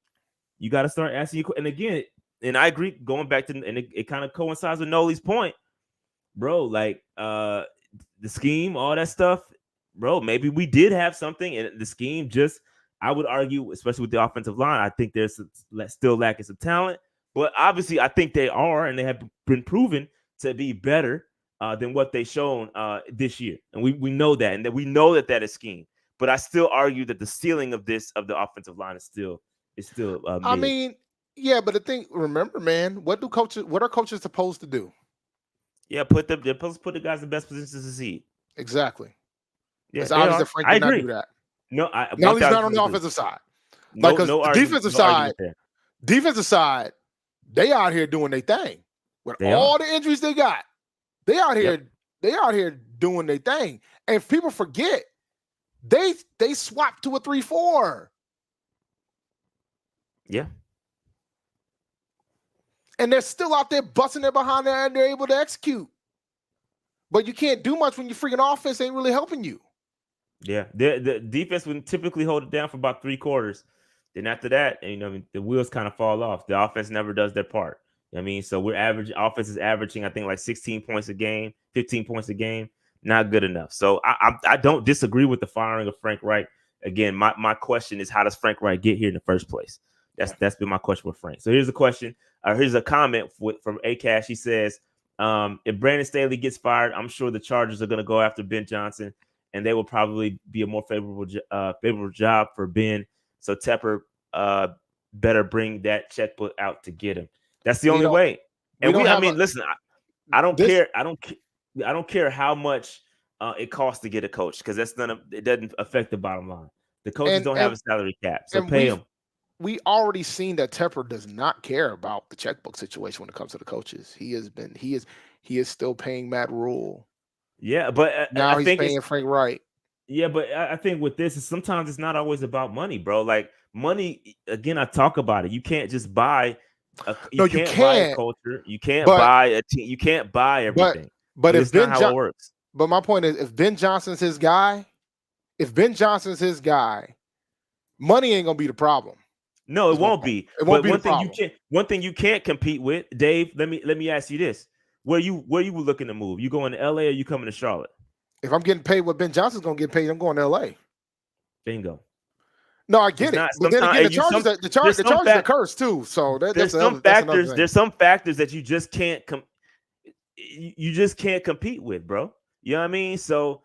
you got to start asking you. And again. And I agree, going back to, and it kind of coincides with Noli's point, bro, like the scheme, all that stuff, bro, maybe we did have something, and the scheme just, I would argue, especially with the offensive line, I think there's still lacking some talent, but obviously I think they are, and they have been proven to be better than what they've shown this year. And we know that, and that we know that is scheme, but I still argue that the ceiling of the offensive line is still I mean, yeah, but the thing, remember, man, what are coaches supposed to do? Yeah, they're supposed to put the guys in the best positions to succeed. Exactly. Yeah, it's obvious that Frank did not do that. No, now he's not on the offensive side. Because the defensive side, they out here doing their thing. With all the injuries they got, they out here doing their thing. And if people forget, they swapped to a 3-4. Yeah. And they're still out there busting their behind there, and they're able to execute. But you can't do much when your freaking offense ain't really helping you. Yeah, the defense would typically hold it down for about 3 quarters. Then after that, the wheels kind of fall off. The offense never does their part. I mean, so offense is averaging, I think, like 16 points a game, 15 points a game. Not good enough. So I don't disagree with the firing of Frank Reich. Again, my question is, how does Frank Reich get here in the first place? That's been my question with Frank. So here's a question. Here's a comment from Akash. He says, if Brandon Staley gets fired, I'm sure the Chargers are going to go after Ben Johnson, and they will probably be a more favorable job for Ben. So Tepper better bring that checkbook out to get him. That's the only way. And listen, I don't care. I don't care how much it costs to get a coach, because it doesn't affect the bottom line. The coaches don't have a salary cap, so pay them. We already seen that Tepper does not care about the checkbook situation when it comes to the coaches. He is still paying Matt Rule. Yeah, but now he's paying Frank Reich. Yeah, but I think with this, sometimes it's not always about money, bro. Like money, again, I talk about it. You can't just buy. You can't buy a culture. You can't buy a team. You can't buy everything. But if that's not how it works. But my point is, if Ben Johnson's his guy, money ain't gonna be the problem. No, it won't be. It won't be one thing you can't compete with, Dave. Let me ask you this: where you looking to move? You going to LA or you coming to Charlotte? If I'm getting paid what Ben Johnson's gonna get paid, I'm going to LA. Bingo. No, I get it. But then again, the Chargers are cursed too. So there's some factors that you just can't compete with, bro. You know what I mean? So,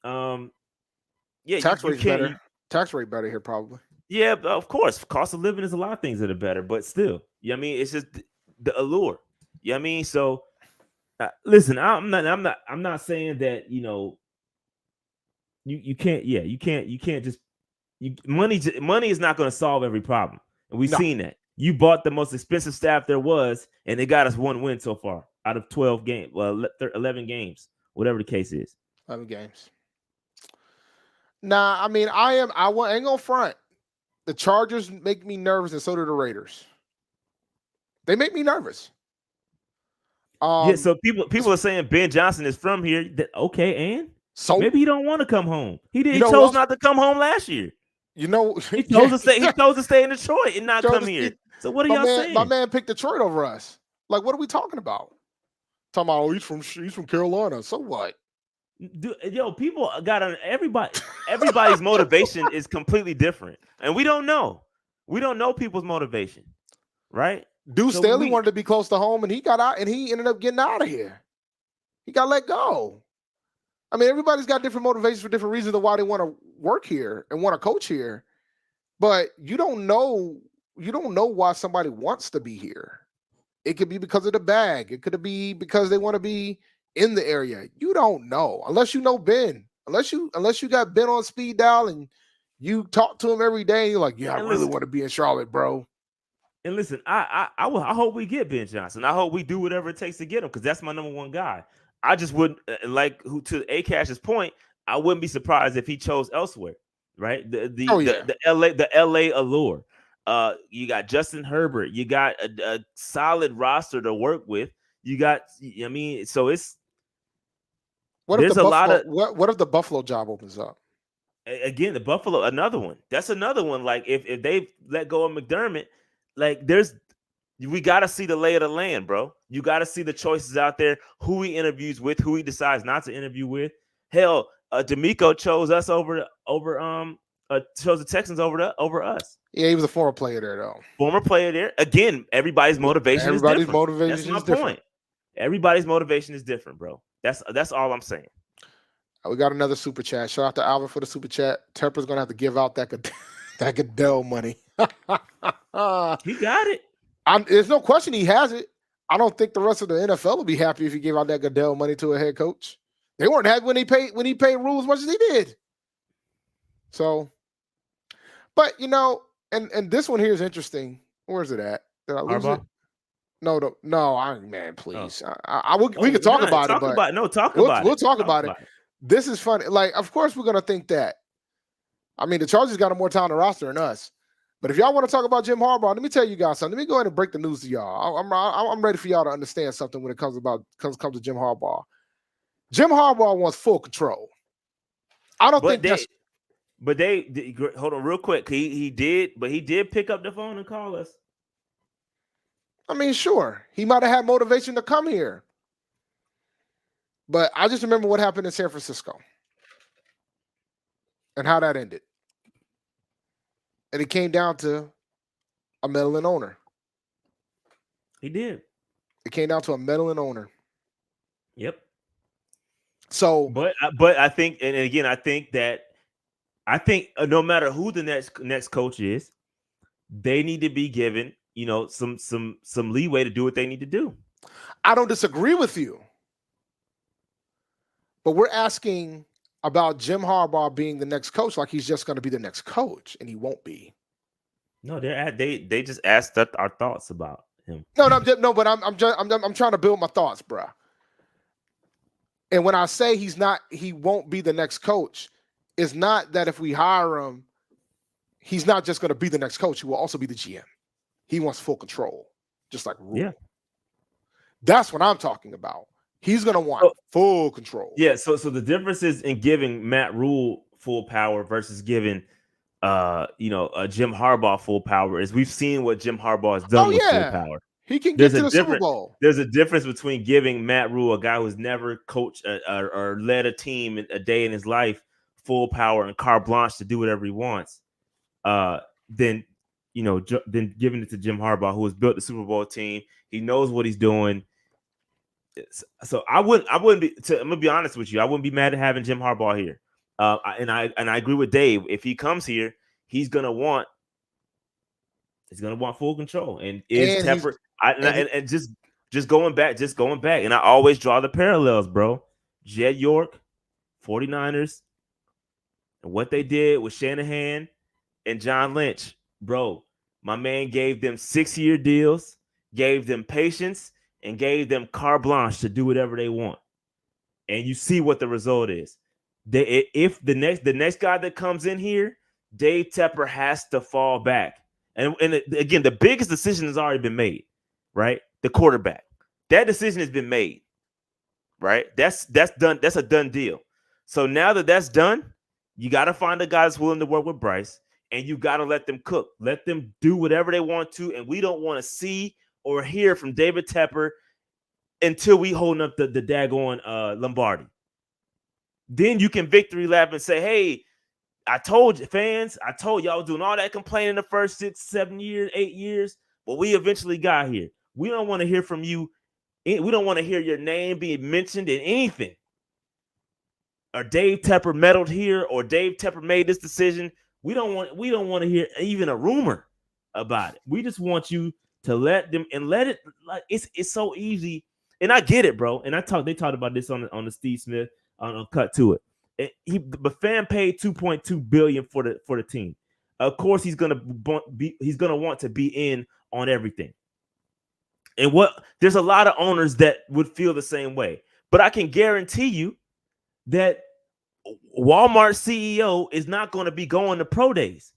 yeah, tax rate better here probably. Yeah, of course. Cost of living is a lot of things that are better, but still, you know what I mean? It's just the allure. You know what I mean? So, listen, I'm not saying that, you can't just money is not going to solve every problem. And we've seen that. You bought the most expensive staff there was, and they got us 1 win so far out of 12 games. Well, 11 games, whatever the case is. 11 games. Nah, I mean, I ain't gonna front. The Chargers make me nervous, and so do the Raiders. They make me nervous. So people are saying Ben Johnson is from here. Okay, and so maybe he don't want to come home. He did. You He know chose what? not to come home last year. You know, He chose to stay. He chose to stay in Detroit and not come here. So what are y'all saying? My man picked Detroit over us. Like, what are we talking about? Talking about, oh, he's from Carolina. So what? Yo, people got on everybody's motivation is completely different, and we don't know. We don't know people's motivation, right? Dude, Staley wanted to be close to home, and he got out, and he ended up getting out of here. He got let go. I mean, everybody's got different motivations for different reasons of why they want to work here and want to coach here, but you don't know why somebody wants to be here. It could be because of the bag. It could be because they want to be in the area. You don't know unless you know Ben. Unless you got Ben on speed dial and you talk to him every day. And you're like, yeah, I really want to be in Charlotte, bro. And listen, I hope we get Ben Johnson. I hope we do whatever it takes to get him because that's my number one guy. I just wouldn't to Akash's point. I wouldn't be surprised if he chose elsewhere. Right? The LA allure. You got Justin Herbert. You got a solid roster to work with. You got, I mean, so it's. What if the Buffalo job opens up? Again, the Buffalo, another one. That's another one. Like if they let go of McDermott, like we got to see the lay of the land, bro. You got to see the choices out there, who he interviews with, who he decides not to interview with. Hell, D'Amico chose us chose the Texans over us. Yeah, he was a former player there, though. Former player there. Again, everybody's motivation is different. That's my point. Everybody's motivation is different, bro. That's all I'm saying. We got another super chat. Shout out to Alvin for the super chat. Tepper's gonna have to give out that Goodell money. He got it. There's no question he has it. I don't think the rest of the NFL will be happy if he gave out that Goodell money to a head coach. They weren't happy when he paid Rule as much as he did. So, but and this one here is interesting. Where's it at? Did I lose it? No, man, please. Oh. We could talk about it, but we'll talk about it. This is funny. Like, of course, we're gonna think that. I mean, the Chargers got a more talented roster than us. But if y'all want to talk about Jim Harbaugh, let me tell you guys something. Let me go ahead and break the news to y'all. I'm ready for y'all to understand something when it comes to Jim Harbaugh. Jim Harbaugh wants full control. I don't think that's. But they hold on real quick. He did pick up the phone and call us. I mean, sure, he might have had motivation to come here. But I just remember what happened in San Francisco and how that ended. And it came down to a meddling owner. He did. It came down to a meddling owner. Yep. So, but I think, and again, I think no matter who the next coach is, they need to be given, some leeway to do what they need to do. I don't disagree with you. But we're asking about Jim Harbaugh being the next coach, like he's just going to be the next coach, and he won't be. No, they just asked our thoughts about him. No, but I'm trying to build my thoughts, bruh. And when I say he won't be the next coach, it's not that if we hire him, he's not just going to be the next coach. He will also be the GM. He wants full control, just like Rule. Yeah. That's what I'm talking about. He's going to want full control. Yeah, so the difference is in giving Matt Rule full power versus giving Jim Harbaugh full power is we've seen what Jim Harbaugh has done with full power. He can get to the Super Bowl. There's a difference between giving Matt Rule, a guy who's never coached or led a team a day in his life, full power and carte blanche to do whatever he wants, than giving it to Jim Harbaugh, who has built the Super Bowl team. He knows what he's doing. So I wouldn't be. I'm gonna be honest with you. I wouldn't be mad at having Jim Harbaugh here. And I agree with Dave. If he comes here, he's gonna want full control. And Tepper. Just going back. And I always draw the parallels, bro. Jed York, 49ers, and what they did with Shanahan and John Lynch, bro. My man gave them 6-year deals, gave them patience, and gave them carte blanche to do whatever they want. And you see what the result is. If the next guy that comes in here, Dave Tepper has to fall back. And again, the biggest decision has already been made, right? The quarterback. That decision has been made, right? That's done. That's a done deal. So now that that's done, you got to find a guy that's willing to work with Bryce, and you got to let them cook. Let them do whatever they want to, and we don't want to see or hear from David Tepper until we holding up the daggone Lombardi. Then you can victory lap and say, hey, I told you, fans, I told y'all was doing all that complaining the first 6, 7 years, 8 years, but we eventually got here. We don't want to hear from you. We don't want to hear your name being mentioned in anything. Or Dave Tepper meddled here, or Dave Tepper made this decision. We don't want to hear even a rumor about it. We just want you to let them and let it, like it's so easy. And I get it, bro. And they talked about this on the Steve Smith cut to it. The fan paid $2.2 billion for the team. Of course, he's gonna want to be in on everything. And there's a lot of owners that would feel the same way. But I can guarantee you that Walmart CEO is not going to be going to pro days.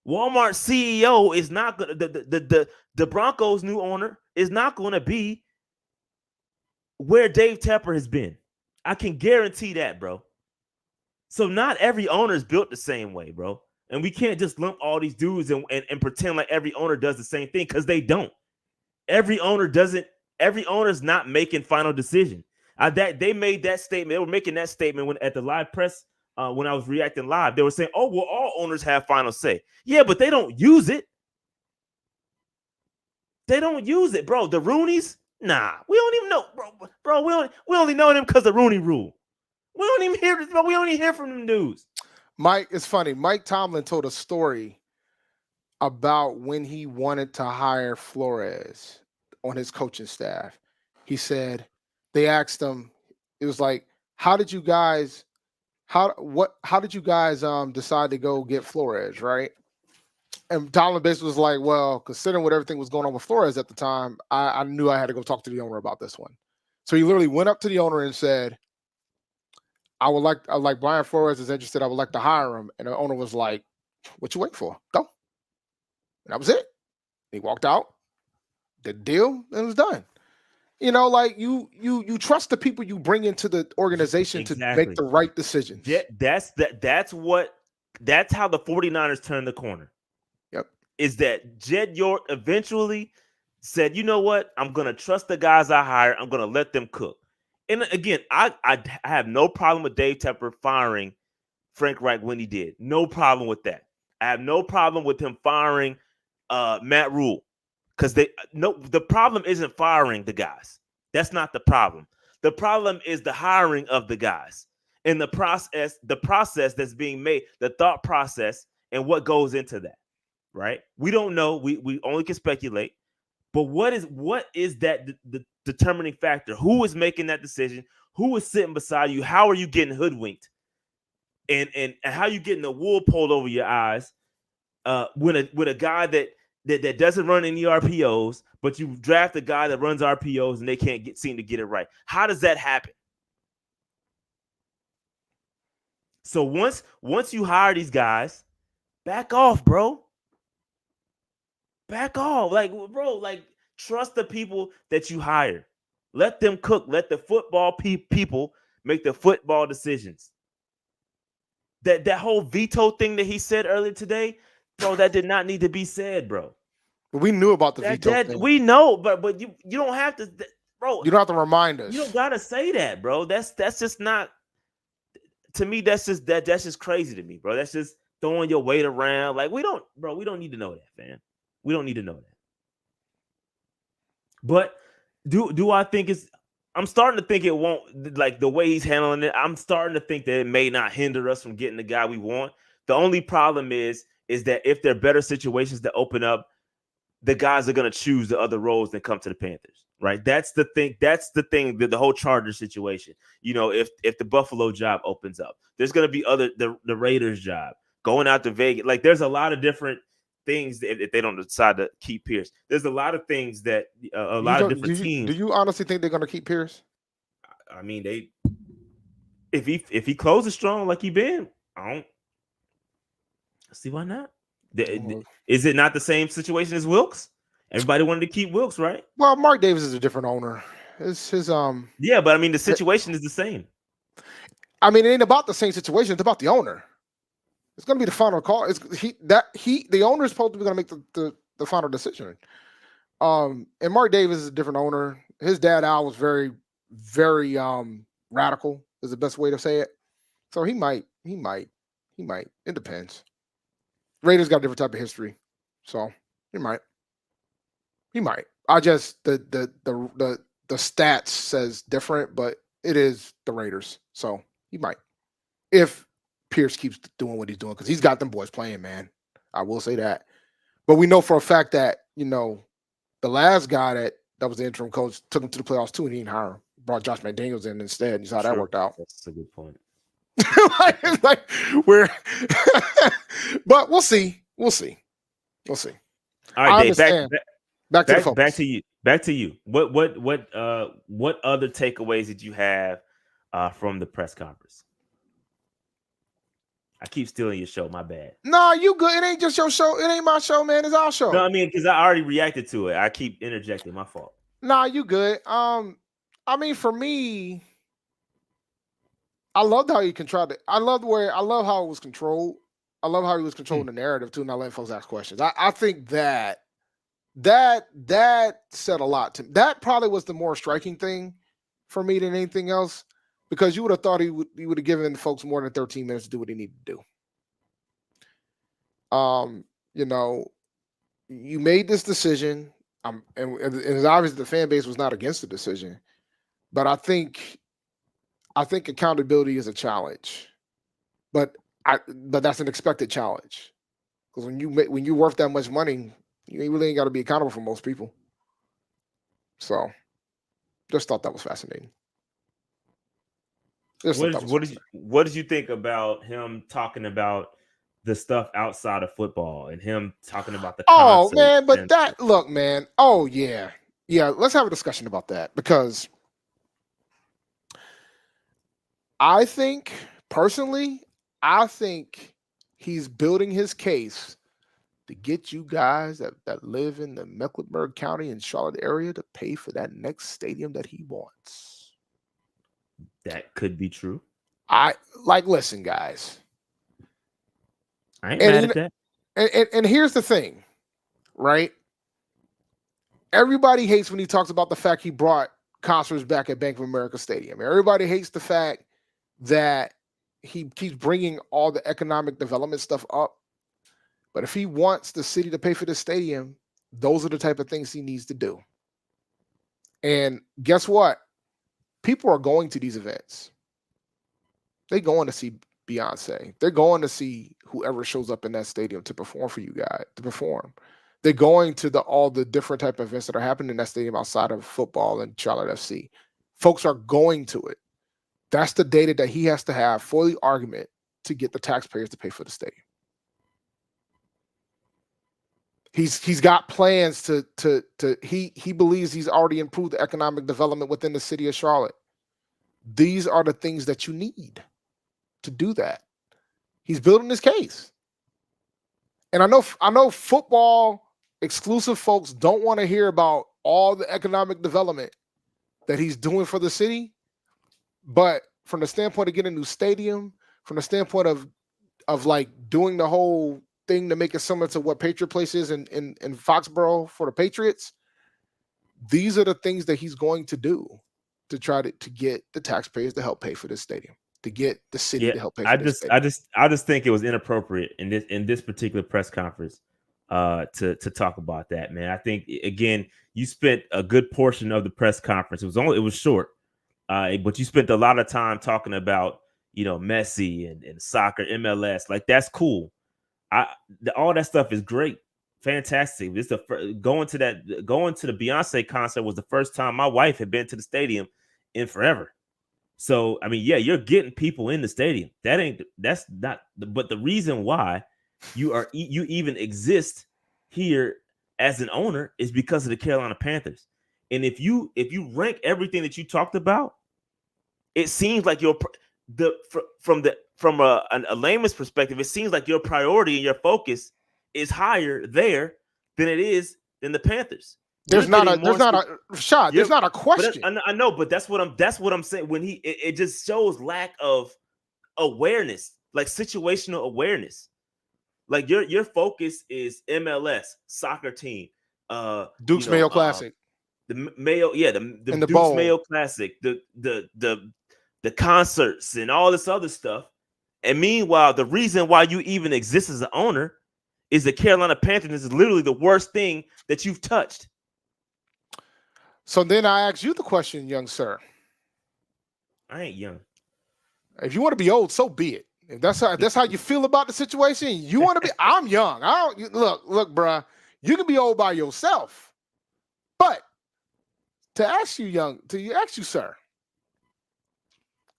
Walmart CEO is not going to the Broncos' new owner is not going to be where Dave Tepper has been. I can guarantee that, bro. So not every owner is built the same way, bro. And we can't just lump all these dudes and pretend like every owner does the same thing, because they don't. Every owner doesn't. Every owner's not making final decision. That they made that statement. They were making that statement at the live press when I was reacting live. They were saying, "Oh, well, all owners have final say." Yeah, but they don't use it. They don't use it, bro. The Rooneys, nah, we don't even know, bro. We only know them because the Rooney Rule. We don't even hear, bro. We don't even hear from them dudes. Mike, it's funny. Mike Tomlin told a story about when he wanted to hire Flores on his coaching staff. He said they asked him, it was like, how did you guys decide to go get Flores, right? And Tomlin basically was like, well, considering what everything was going on with Flores at the time, I knew I had to go talk to the owner about this one. So he literally went up to the owner and said, I would like Brian Flores is interested. I would like to hire him. And the owner was like, what you waiting for? Go. And that was it. He walked out, did the deal, and it was done. You know, like you trust the people you bring into the organization to make the right decisions. Yeah, that's how the 49ers turned the corner. Yep. Is that Jed York eventually said, you know what? I'm going to trust the guys I hire. I'm going to let them cook. And again, I have no problem with Dave Tepper firing Frank Reich when he did. No problem with that. I have no problem with him firing Matt Rule, because the problem isn't firing the guys. That's not the problem. The problem is the hiring of the guys and the process that's being made, the thought process and what goes into that, right? We don't know. We only can speculate. But what is that the determining factor? Who is making that decision? Who is sitting beside you? How are you getting hoodwinked? And how are you getting the wool pulled over your eyes with a guy that doesn't run any RPOs, but you draft a guy that runs RPOs and they can't seem to get it right? How does that happen? So once you hire these guys, back off, bro. Back off. Like, bro, trust the people that you hire. Let them cook. Let the football people make the football decisions. That whole veto thing that he said earlier today, bro, that did not need to be said, bro. We knew about the veto thing. We know, but you don't have to, bro. You don't have to remind us. You don't gotta say that, bro. That's just not, to me. That's just crazy to me, bro. That's just throwing your weight around. Like, we don't need to know that, fam. We don't need to know that. But do I think I'm starting to think it won't, like the way he's handling it, I'm starting to think that it may not hinder us from getting the guy we want. The only problem is that if there are better situations that open up, the guys are going to choose the other roles that come to the Panthers, right? That's the thing. That's the thing, the whole Chargers situation. You know, if the Buffalo job opens up, there's going to be the Raiders job, going out to Vegas. Like, there's a lot of different things if they don't decide to keep Pierce. There's a lot of things that a lot of different teams. Do you honestly think they're going to keep Pierce? I mean, if he closes strong like he been, I don't see why not. Is it not the same situation as Wilkes? Everybody wanted to keep Wilkes, right? Well, Mark Davis is a different owner. His Yeah, but I mean the situation is the same. I mean, it ain't about the same situation. It's about the owner. It's going to be the final call. The owner is supposed to be going to make the final decision. And Mark Davis is a different owner. His dad Al was very, very radical. Is the best way to say it. So he might. It depends. Raiders got a different type of history, so he might. I just the stats says different, but it is the Raiders, so he might. If Pierce keeps doing what he's doing, because he's got them boys playing, man. I will say that. But we know for a fact that, the last guy that was the interim coach took him to the playoffs too, and he didn't hire him. Brought Josh McDaniels in instead. You saw how that worked out. That's a good point. like we're but we'll see. All right, Dave, back to the focus. Back to you. What other takeaways did you have from the press conference? I keep stealing your show. My bad. No, you good. It ain't just your show. It ain't my show, man. It's our show. No, I mean, because I already reacted to it. I keep interjecting. My fault. Nah, you good. I mean, for me, I loved how you controlled it. I love how it was controlled. I love how he was controlling the narrative too, not letting folks ask questions. I think that said a lot to me. That probably was the more striking thing for me than anything else, because you would have thought he would have given folks more than 13 minutes to do what he needed to do. You made this decision, and it's obvious the fan base was not against the decision, but I think accountability is a challenge, but that's an expected challenge, because when you're worth that much money, you really ain't got to be accountable for most people. So, just thought that was fascinating. What did you think about him talking about the stuff outside of football and him talking about the concerts? Man, but look, man. Oh yeah. Let's have a discussion about that, because I think personally, he's building his case to get you guys that live in the Mecklenburg County and Charlotte area to pay for that next stadium that he wants. That could be true. Listen, guys. I ain't mad at that. And here's the thing, right? Everybody hates when he talks about the fact he brought concerts back at Bank of America Stadium. Everybody hates the fact that he keeps bringing all the economic development stuff up. But if he wants the city to pay for the stadium, those are the type of things he needs to do. And guess what? People are going to these events. They're going to see Beyonce. They're going to see whoever shows up in that stadium to perform for you guys, to perform. They're going to all the different type of events that are happening in that stadium outside of football and Charlotte FC. Folks are going to it. That's the data that he has to have for the argument to get the taxpayers to pay for the stadium. He's got plans he believes he's already improved the economic development within the city of Charlotte. These are the things that you need to do that. He's building his case. And I know football exclusive folks don't want to hear about all the economic development that he's doing for the city. But from the standpoint of getting a new stadium, from the standpoint of like doing the whole thing to make it similar to what Patriot Place is in Foxborough for the Patriots, these are the things that he's going to do to try to get the taxpayers to help pay for this stadium, to get the city to help pay for this stadium. I just think it was inappropriate in this particular press conference to talk about that, man. I think, again, you spent a good portion of the press conference. It was short, but you spent a lot of time talking about, Messi and soccer, MLS. Like, that's cool. All that stuff is great, fantastic. Going to the Beyonce concert was the first time my wife had been to the stadium in forever. So, I mean, yeah, you're getting people in the stadium. That's not. But the reason why you even exist here as an owner is because of the Carolina Panthers. And if you rank everything that you talked about, it seems like from a layman's perspective, it seems like your priority and your focus is higher there than it is than the Panthers. There's not a shot. There's not a question. I know, but that's what I'm saying. When it just shows lack of awareness, like situational awareness. Like your focus is MLS, soccer team, Duke's Mayo Classic. The Mayo, the Duke's bowl. Mayo Classic, the concerts and all this other stuff. And meanwhile, the reason why you even exist as an owner is the Carolina Panthers is literally the worst thing that you've touched. So then I ask you the question, young sir. I ain't young. If you want to be old, so be it. If that's how you feel about the situation, you want to be. I'm young. I don't look, bruh. You can be old by yourself, but to ask you, sir,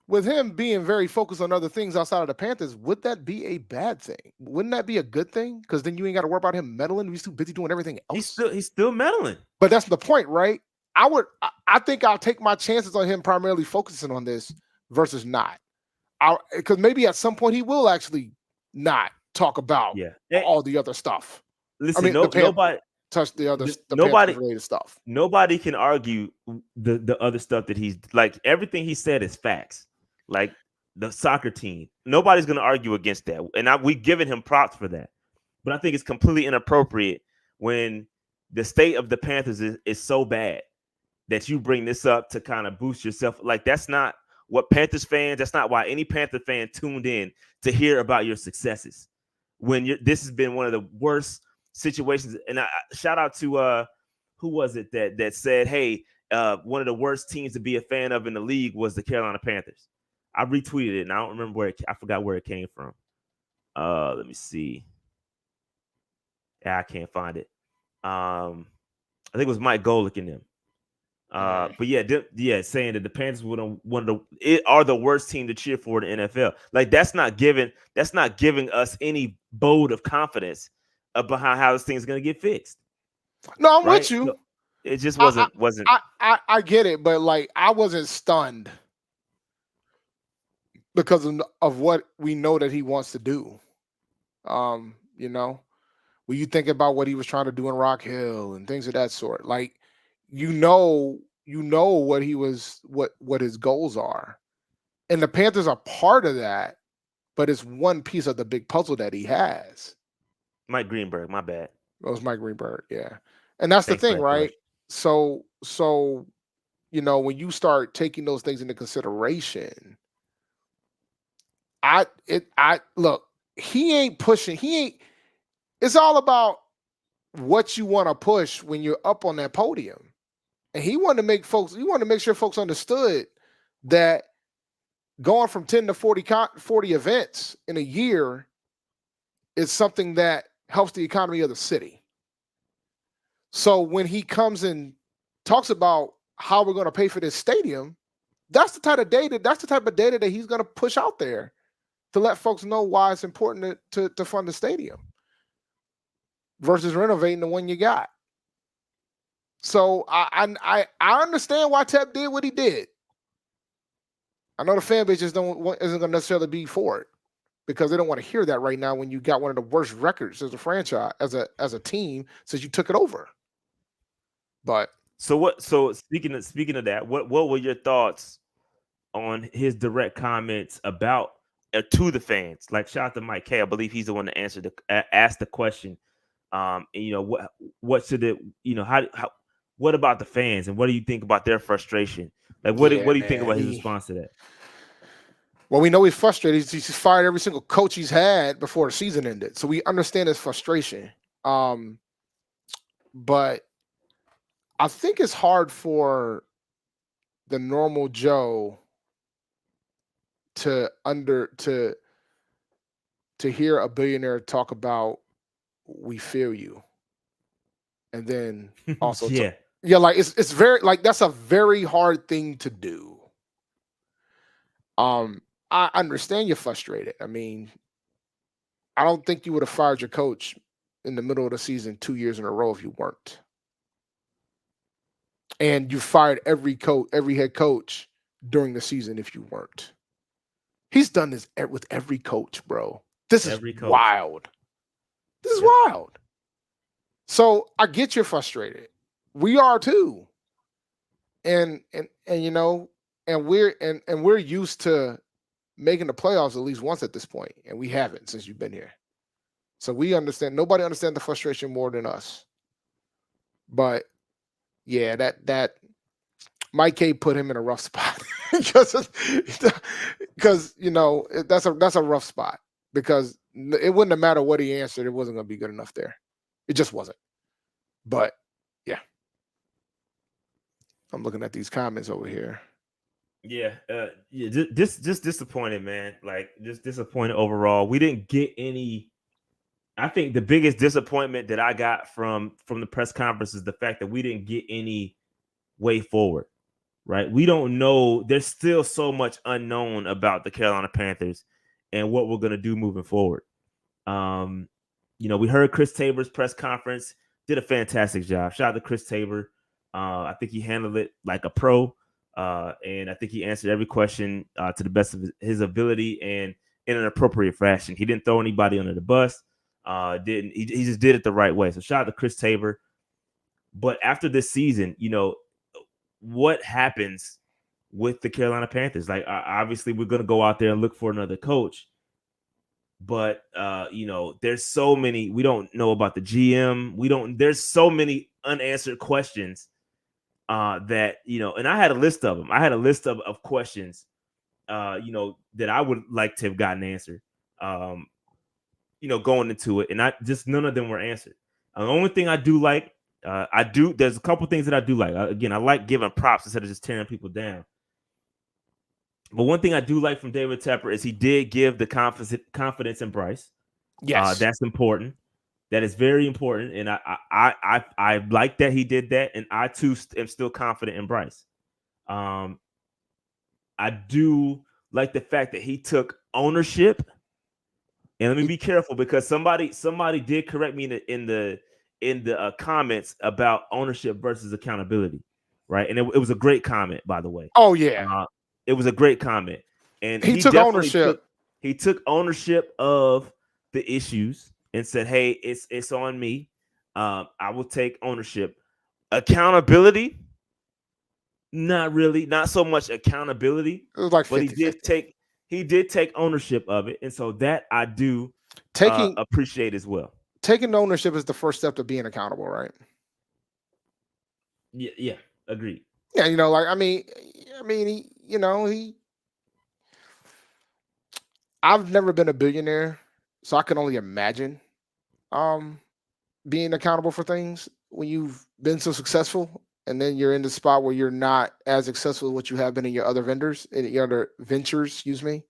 with him being very focused on other things outside of the Panthers, would that be a bad thing? Wouldn't that be a good thing? Because then you ain't got to worry about him meddling. He's too busy doing everything else. He's still meddling. But that's the point, right? I think I'll take my chances on him primarily focusing on this versus not. Because maybe at some point he will actually not talk about all the other stuff. Listen, nobody touch the other related stuff. Nobody can argue the other stuff that he's like. Everything he said is facts. Like the soccer team, nobody's going to argue against that, and we've given him props for that. But I think it's completely inappropriate when the state of the Panthers is so bad that you bring this up to kind of boost yourself. Like that's not what Panthers fans. That's not why any Panther fan tuned in to hear about your successes. When this has been one of the worst situations, and I shout out to who was it that said, hey, one of the worst teams to be a fan of in the league was the Carolina Panthers. I retweeted it, and I don't remember I forgot where it came from. Let me see. Yeah, I can't find it. I think it was Mike Golick in them. But saying that the Panthers are the worst team to cheer for in the NFL. Like that's not giving us any bolt of confidence about how this thing's gonna get fixed. No, I'm with you. So it just wasn't. I get it, but like I wasn't stunned because of what we know that he wants to do. You know, when you think about what he was trying to do in Rock Hill and things of that sort, like you know what he was, what his goals are, and the Panthers are part of that, but it's one piece of the big puzzle that he has. Mike Greenberg, my bad. It was Mike Greenberg, yeah, and that's the thing, right? So you know when you start taking those things into consideration, I look, he ain't pushing. It's all about what you want to push when you're up on that podium. And he wanted to make sure folks understood that going from 10 to 40 events in a year is something that helps the economy of the city. So when he comes and talks about how we're going to pay for this stadium, that's the type of data that he's going to push out there to let folks know why it's important to fund the stadium versus renovating the one you got. So I understand why Tep did what he did. I know the fan base isn't going to necessarily be for it because they don't want to hear that right now when you got one of the worst records as a franchise, as a team since you took it over. But so speaking of that, what were your thoughts on his direct comments about to the fans? Like shout out to Mike K. I believe he's the one that asked the question. And, you know what should it, you know, how what about the fans and what do you think about their frustration? Like what do you think about his response to that? Well, we know he's frustrated. He's fired every single coach he's had before the season ended, so we understand his frustration. But I think it's hard for the normal Joe to hear a billionaire talk about we feel you, and then also like it's very like that's a very hard thing to do. I understand you're frustrated. I mean, I don't think you would have fired your coach in the middle of the season 2 years in a row if you weren't. And you fired every head coach during the season if you weren't. He's done this with every coach, bro. This is wild. This is wild. So I get you're frustrated. We are too. And you know, and we're used to making the playoffs at least once at this point, and we haven't since you've been here. So we understand. Nobody understands the frustration more than us. But yeah, that Mike K put him in a rough spot because you know that's a rough spot because it wouldn't have mattered what he answered. It wasn't going to be good enough there. It just wasn't. But yeah, I'm looking at these comments over here. Yeah, just disappointed, man. Like just disappointed overall. We didn't get any. I think the biggest disappointment that I got from the press conference is the fact that we didn't get any way forward. Right? We don't know. There's still so much unknown about the Carolina Panthers and what we're gonna do moving forward. You know, we heard Chris Tabor's press conference. Did a fantastic job. Shout out to Chris Tabor. I think he handled it like a pro. And I think he answered every question to the best of his ability and in an appropriate fashion. He didn't throw anybody under the bus. He just did it the right way. So shout out to Chris Tabor. But after this season, you know, what happens with the Carolina Panthers? Like, obviously, we're going to go out there and look for another coach. But, you know, there's so many. We don't know about the GM. There's so many unanswered questions that, you know, and I had a list of them. I had a list of questions, you know, that I would like to have gotten answered, you know, going into it. And none of them were answered. The only thing I do like, there's a couple things that I do like. Again, I like giving props instead of just tearing people down. But one thing I do like from David Tepper is he did give the confidence in Bryce. Yes, that's important. That is very important, and I like that he did that, and I too am still confident in Bryce. I do like the fact that he took ownership, and let me be careful because somebody did correct me in the comments about ownership versus accountability, right? And it was a great comment, by the way. Oh yeah, it was a great comment, and he took ownership. He took ownership of the issues and said, "Hey, it's on me. I will take ownership. Accountability, not really, not so much accountability. It was like 50, but he did take ownership of it, and so that I do appreciate as well. Taking ownership is the first step to being accountable, right? Yeah, agreed. Yeah, you know, like I mean, I've never been a billionaire, so I can only imagine being accountable for things when you've been so successful and then you're in the spot where you're not as successful as what you have been in your other ventures, excuse me.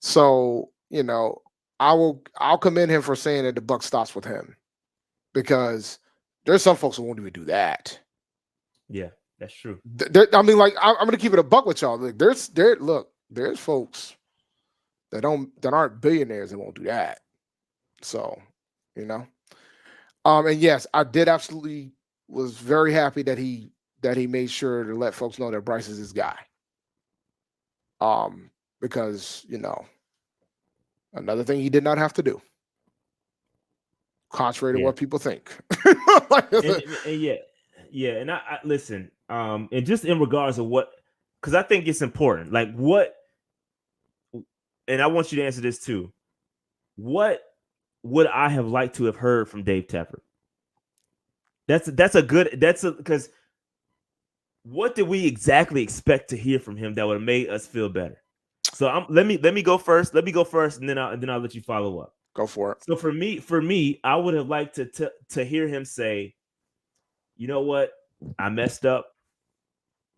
So, you know, I'll commend him for saying that the buck stops with him because there's some folks who won't even do that. Yeah, that's true. I mean, like I'm gonna keep it a buck with y'all. Like, there's folks that aren't billionaires that won't do that. So, you know. And yes, I did absolutely was very happy that he made sure to let folks know that Bryce is his guy. Because, you know, another thing he did not have to do. Contrary to what people think. And I listen, and just in regards to what, because I think it's important, like what, and I want you to answer this too. What would I have liked to have heard from Dave Tepper? Because what did we exactly expect to hear from him that would have made us feel better? So let me go first. Let me go first, and then I'll let you follow up. Go for it. So for me, I would have liked to hear him say, you know what, I messed up.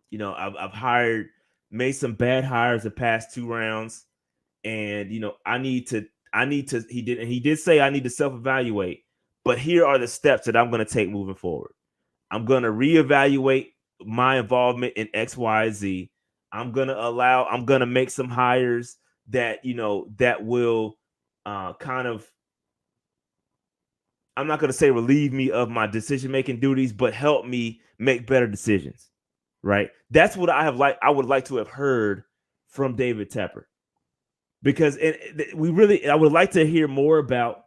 You know, I've made some bad hires the past 2 rounds, and you know, I need to. He did say I need to self-evaluate, but here are the steps that I'm going to take moving forward. I'm going to reevaluate my involvement in X, Y, Z. I'm going to make some hires that, you know, that will kind of, I'm not going to say relieve me of my decision-making duties, but help me make better decisions. Right. That's what I would like to have heard from David Tepper. Because I would like to hear more about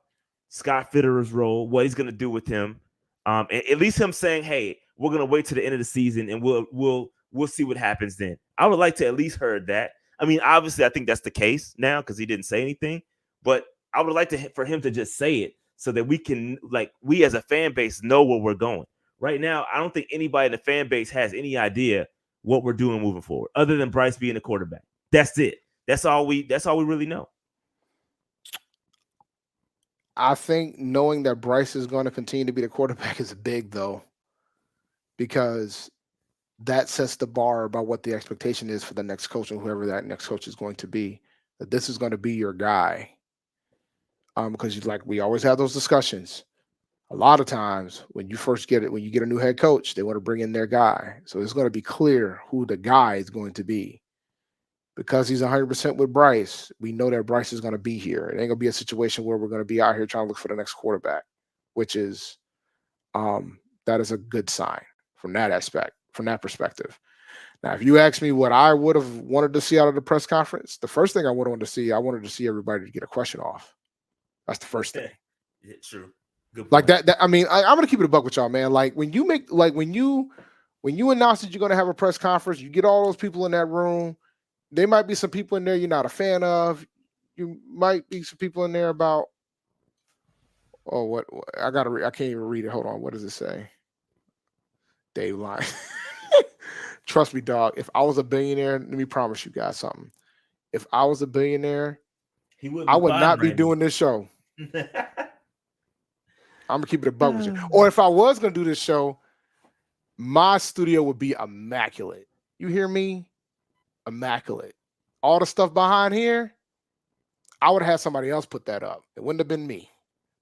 Scott Fitterer's role, what he's going to do with him. At least him saying, "Hey, we're gonna wait to the end of the season and we'll see what happens then." I would like to at least heard that. I mean, obviously, I think that's the case now because he didn't say anything. But I would like for him to just say it so that we as a fan base know where we're going. Right now, I don't think anybody in the fan base has any idea what we're doing moving forward, other than Bryce being the quarterback. That's it. That's all we really know. I think knowing that Bryce is going to continue to be the quarterback is big, though, because that sets the bar about what the expectation is for the next coach and whoever that next coach is going to be. That this is going to be your guy. Because we always have those discussions. A lot of times when you get a new head coach, they want to bring in their guy. So it's going to be clear who the guy is going to be. Because he's 100% with Bryce, we know that Bryce is going to be here. It ain't going to be a situation where we're going to be out here trying to look for the next quarterback, which is that is a good sign from that aspect, from that perspective. Now, if you ask me what I would have wanted to see out of the press conference, the first thing I wanted to see everybody to get a question off. That's the first thing. Yeah, true. Good Like point. that. I mean, I'm gonna keep it a buck with y'all, man. Like when you announce that you're gonna have a press conference, you get all those people in that room. There might be some people in there you're not a fan of. You might be some people in there about. Oh, what I can't even read it. Hold on. What does it say? Dave Line. Trust me, dog. If I was a billionaire, let me promise you guys something. If I was a billionaire, I would not be doing this show. I'm gonna keep it a buck with you. Or if I was gonna do this show, my studio would be immaculate. You hear me? Immaculate. All the stuff behind here, I would have had somebody else put that up. It wouldn't have been me.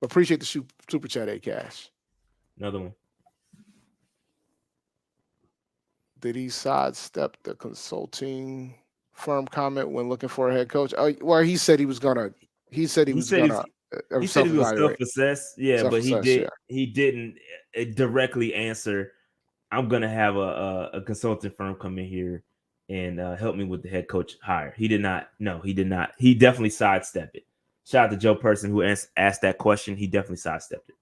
But appreciate the super chat, A-Cash. Another one. Did he sidestep the consulting firm comment when looking for a head coach? Oh, well, he said he was gonna. He said he was gonna. He said he was self-assessed. Yeah, but he didn't directly answer. I'm gonna have a consulting firm come in here and help me with the head coach hire. He did not. No, he did not. He definitely sidestepped it. Shout out to Joe Person who asked that question. He definitely sidestepped it.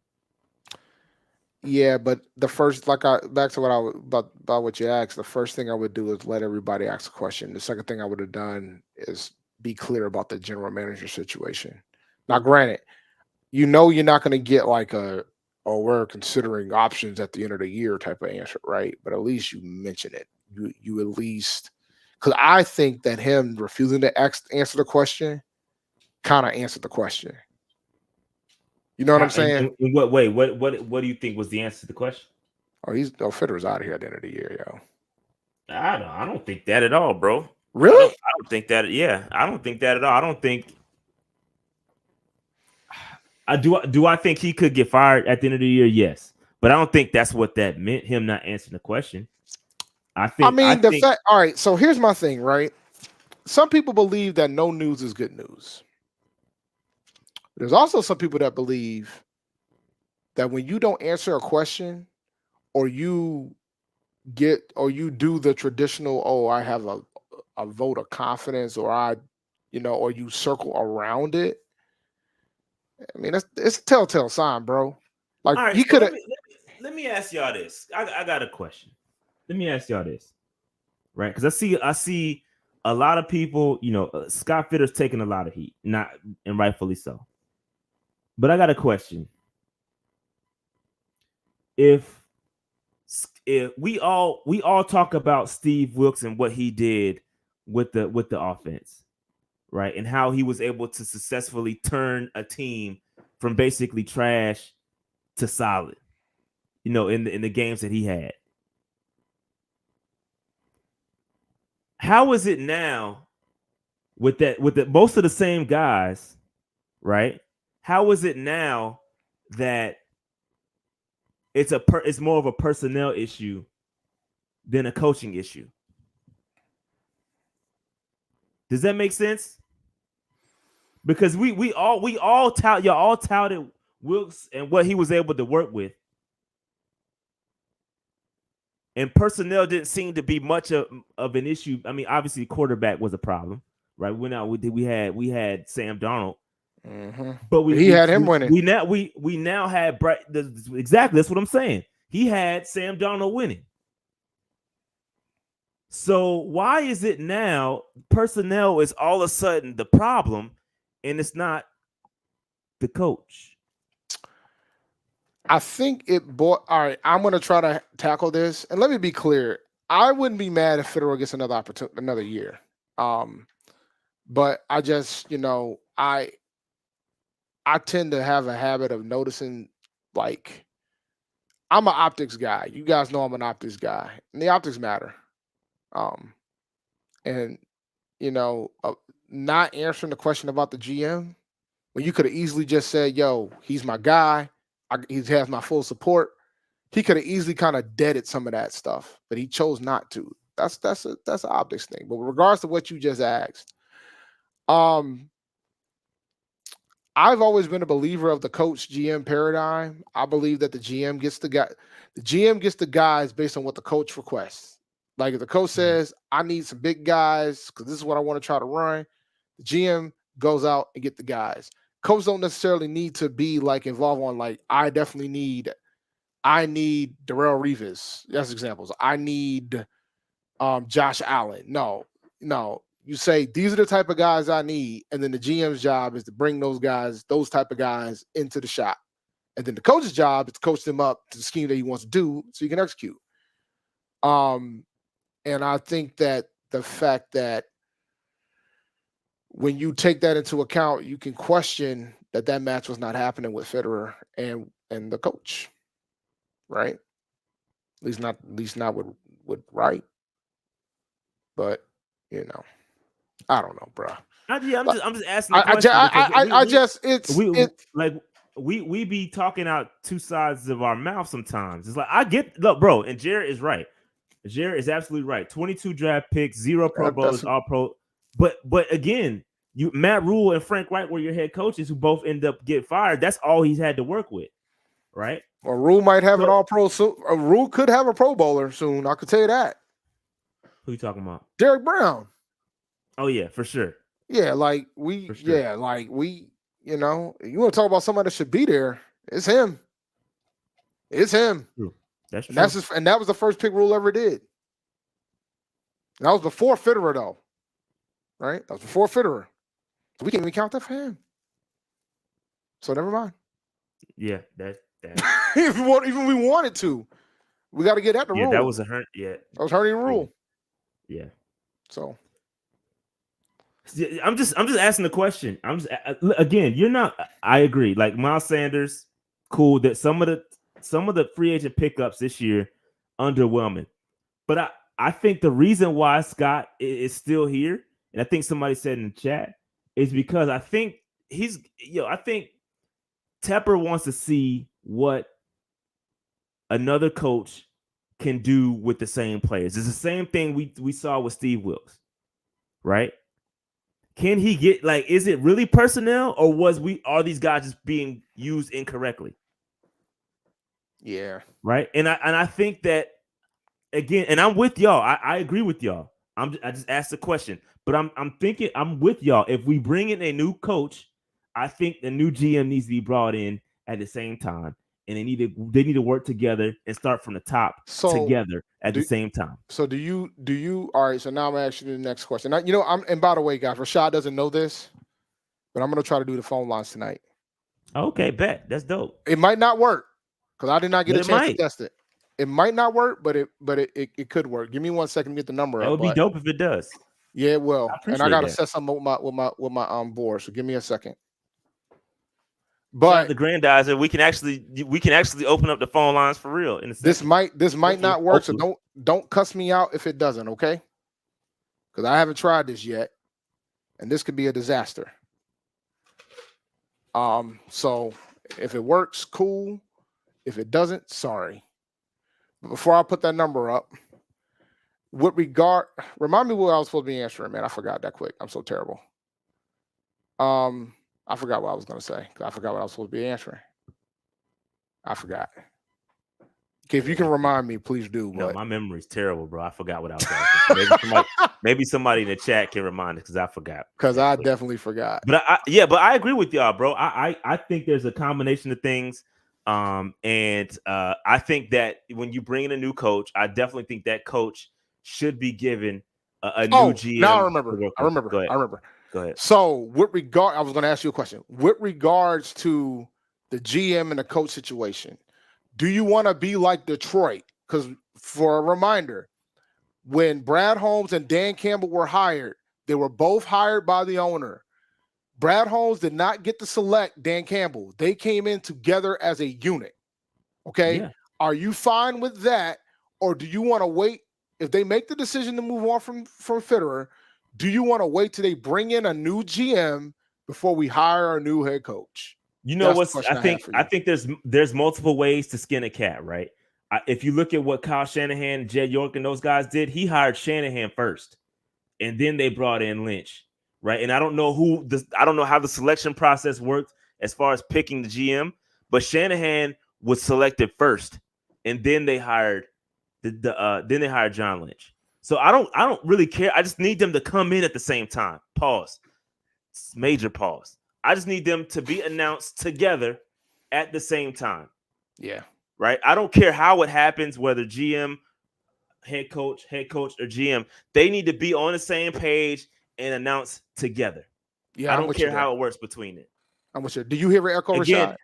Yeah, but the first, back to what about what you asked. The first thing I would do is let everybody ask a question. The second thing I would have done is be clear about the general manager situation. Now, granted, you're not going to get like we're considering options at the end of the year type of answer, right? But at least you mention it. You at least, because I think that him refusing to answer the question kind of answered the question. You know what I'm saying? In what way? What do you think was the answer to the question? Fitter's out of here at the end of the year, yo. I don't think that at all, bro. Really? I don't think that. Yeah, I don't think that at all. I don't think. Do I think he could get fired at the end of the year? Yes, but I don't think that's what that meant. Him not answering the question. All right. So here's my thing, right? Some people believe that no news is good news. There's also some people that believe that when you don't answer a question or you do the traditional, I have a vote of confidence or you circle around it. I mean, it's a telltale sign, bro. Like right, he could have. Let me ask y'all this. I got a question. Let me ask y'all this, right? Because I see a lot of people. Scott Fitter's taking a lot of heat, and rightfully so. But I got a question. If we all talk about Steve Wilkes and what he did with the offense, right? And how he was able to successfully turn a team from basically trash to solid, in the games that he had. How is it now with most of the same guys, right? How is it now that it's more of a personnel issue than a coaching issue? Does that make sense? Because y'all touted Wilkes and what he was able to work with, and personnel didn't seem to be much of an issue. I mean, obviously, quarterback was a problem, right? We had Sam Darnold. But he had him winning. We now had exactly. That's what I'm saying. He had Sam Darnold winning. So why is it now personnel is all of a sudden the problem, and it's not the coach? I think all right, I'm going to try to tackle this. And let me be clear. I wouldn't be mad if Fitterer gets another opportunity, another year. But I just, I tend to have a habit of noticing, like, I'm an optics guy. You guys know I'm an optics guy. And the optics matter. And, not answering the question about the GM, when you could have easily just said, yo, he's my guy. He has my full support. He could have easily kind of deaded some of that stuff, but he chose not to. That's an optics thing. But with regards to what you just asked, I've always been a believer of the coach GM paradigm. I believe that the GM gets the guys based on what the coach requests. Like if the coach says, I need some big guys because this is what I want to try to run, the GM goes out and get the guys. Coaches don't necessarily need to be like involved on like, I need Darrelle Revis. That's examples. I need Josh Allen. No. You say these are the type of guys I need, and then the GM's job is to bring those type of guys into the shop. And then the coach's job is to coach them up to the scheme that he wants to do so you can execute. And I think that the fact that when you take that into account, you can question that match was not happening with Fitterer and the coach, right? At least not with Wright. But I don't know, bro. I'm just asking. We be talking out two sides of our mouth sometimes. It's like look, bro, and Jared is right. Jared is absolutely right. 22 draft picks, 0 Pro Bowlers, all pro. But again, Matt Rule and Frank Reich were your head coaches who both end up getting fired. That's all he's had to work with, right? Well, Rule might have an all pro soon. Rule could have a Pro Bowler soon. I could tell you that. Who you talking about? Derek Brown. Oh yeah, for sure. Yeah, you want to talk about somebody that should be there? It's him. It's him. True. That's true. And that was the first pick Rule ever did. That was before Fitterer, though. Right? That was before Fitterer. So we can't even count that for him. So never mind. Yeah, that. Even we wanted to, we got to get at the Rule. That was a hurt. Yeah, that was hurting Rule. Yeah. So I'm just asking the question. Again, you're not. I agree. Like Miles Sanders, cool. That some of the free agent pickups this year underwhelming, but I think the reason why Scott is still here, and I think somebody said in the chat, is because I think I think Tepper wants to see what another coach can do with the same players. It's the same thing we saw with Steve Wilkes, right? Can he get is it really personnel or are these guys just being used incorrectly? Yeah. Right. And I think that again, and I'm with y'all. I agree with y'all. I just asked the question, but I'm thinking I'm with y'all. If we bring in a new coach, I think the new GM needs to be brought in at the same time, and they need to work together and start from the top together at the same time. So do you? All right. So now I'm asking you the next question. Now, and by the way, guys, Rashad doesn't know this, but I'm going to try to do the phone lines tonight. Okay, bet. That's dope. It might not work because I did not get a chance to test it. It might not work, but it could work. Give me 1 second to get the number up. It would be dope if it does. Yeah, it will. And I got to set something with my board. So give me a second. But the grandizer, we can actually open up the phone lines for real. This might not work. So don't cuss me out if it doesn't, okay? Because I haven't tried this yet, and this could be a disaster. So if it works, cool. If it doesn't, sorry. But before I put that number up, remind me what I was supposed to be answering, man. I forgot that quick. I'm so terrible. I forgot what I was going to say. I forgot what I was supposed to be answering. I forgot. Okay, if you can remind me, please do. No, But my memory's terrible, bro. I forgot what I was asking. Maybe somebody in the chat can remind us because I forgot. because I definitely forgot. But but I agree with y'all, bro. I think there's a combination of things. And I think that when you bring in a new coach, I definitely think that coach should be given a new GM. Now I remember. Go ahead. Go ahead. So, I was going to ask you a question. With regards to the GM and the coach situation, do you want to be like Detroit? Because for a reminder, when Brad Holmes and Dan Campbell were hired, they were both hired by the owner. Brad Holmes did not get to select Dan Campbell. They came in together as a unit. Okay. Yeah. Are you fine with that? Or do you want to wait? If they make the decision to move on from Fitterer, do you want to wait till they bring in a new GM before we hire a new head coach? You know what? I think there's multiple ways to skin a cat, right? If you look at what Kyle Shanahan, Jed York, and those guys did, he hired Shanahan first, and then they brought in Lynch, right? And I don't know how the selection process worked as far as picking the GM, but Shanahan was selected first, and then they hired John Lynch. So I don't really care. I just need them to come in at the same time. Pause. Major pause. I just need them to be announced together at the same time. Yeah. Right. I don't care how it happens, whether GM, head coach, or GM. They need to be on the same page and announce together. Yeah, I don't care how it works between it. I'm with you. Do you hear an echo, Rashad?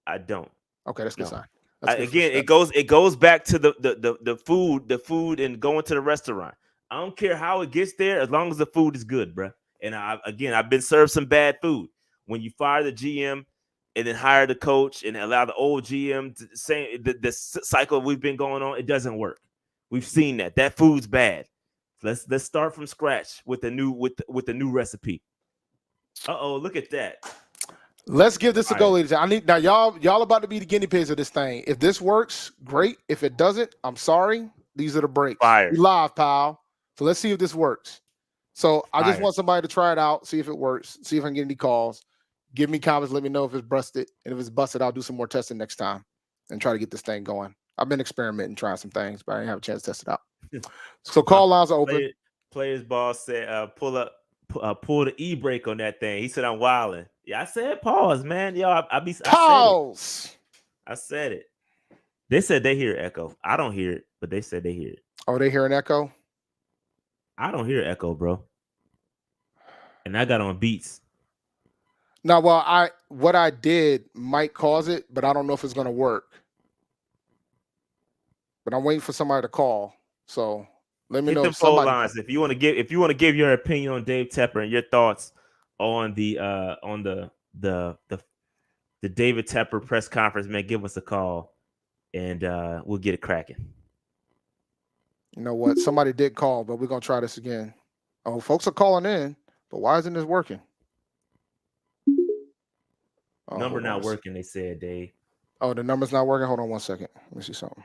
I don't. Okay, that's good sign. It goes back to the food and going to the restaurant. I don't care how it gets there as long as the food is good, bro. And I've been served some bad food. When you fire the GM and then hire the coach and allow the old GM to say the cycle we've been going on, it doesn't work. We've seen that. That food's bad. Let's start from scratch with the new recipe. Look at that. Let's give this a go, ladies. Y'all about to be the guinea pigs of this thing. If this works, great. If it doesn't, I'm sorry. These are the breaks. Fire. We live, pal. So let's see if this works. So I just want somebody to try it out, see if it works, see if I can get any calls. Give me comments, let me know if it's busted. And if it's busted, I'll do some more testing next time and try to get this thing going. I've been experimenting, trying some things, but I didn't have a chance to test it out. So call lines are open. Players boss said, pull the e-brake on that thing. He said, I'm wilding. Yeah, I said pause, man. Yo, pause. I said it. They said they hear echo. I don't hear it, but they said they hear it. Oh, they hear an echo? I don't hear echo, bro. And I got on Beats. No, well, what I did might cause it, but I don't know if it's gonna work. But I'm waiting for somebody to call. So let me know if somebody lines. If you want to give your opinion on Dave Tepper and your thoughts on the David Tepper press conference, man, give us a call and we'll get it cracking. You know what? Somebody did call, but we're gonna try this again. Oh, folks are calling in, but why isn't this working? Number not working, they said, Dave. Oh, the number's not working. Hold on 1 second. Let me see something.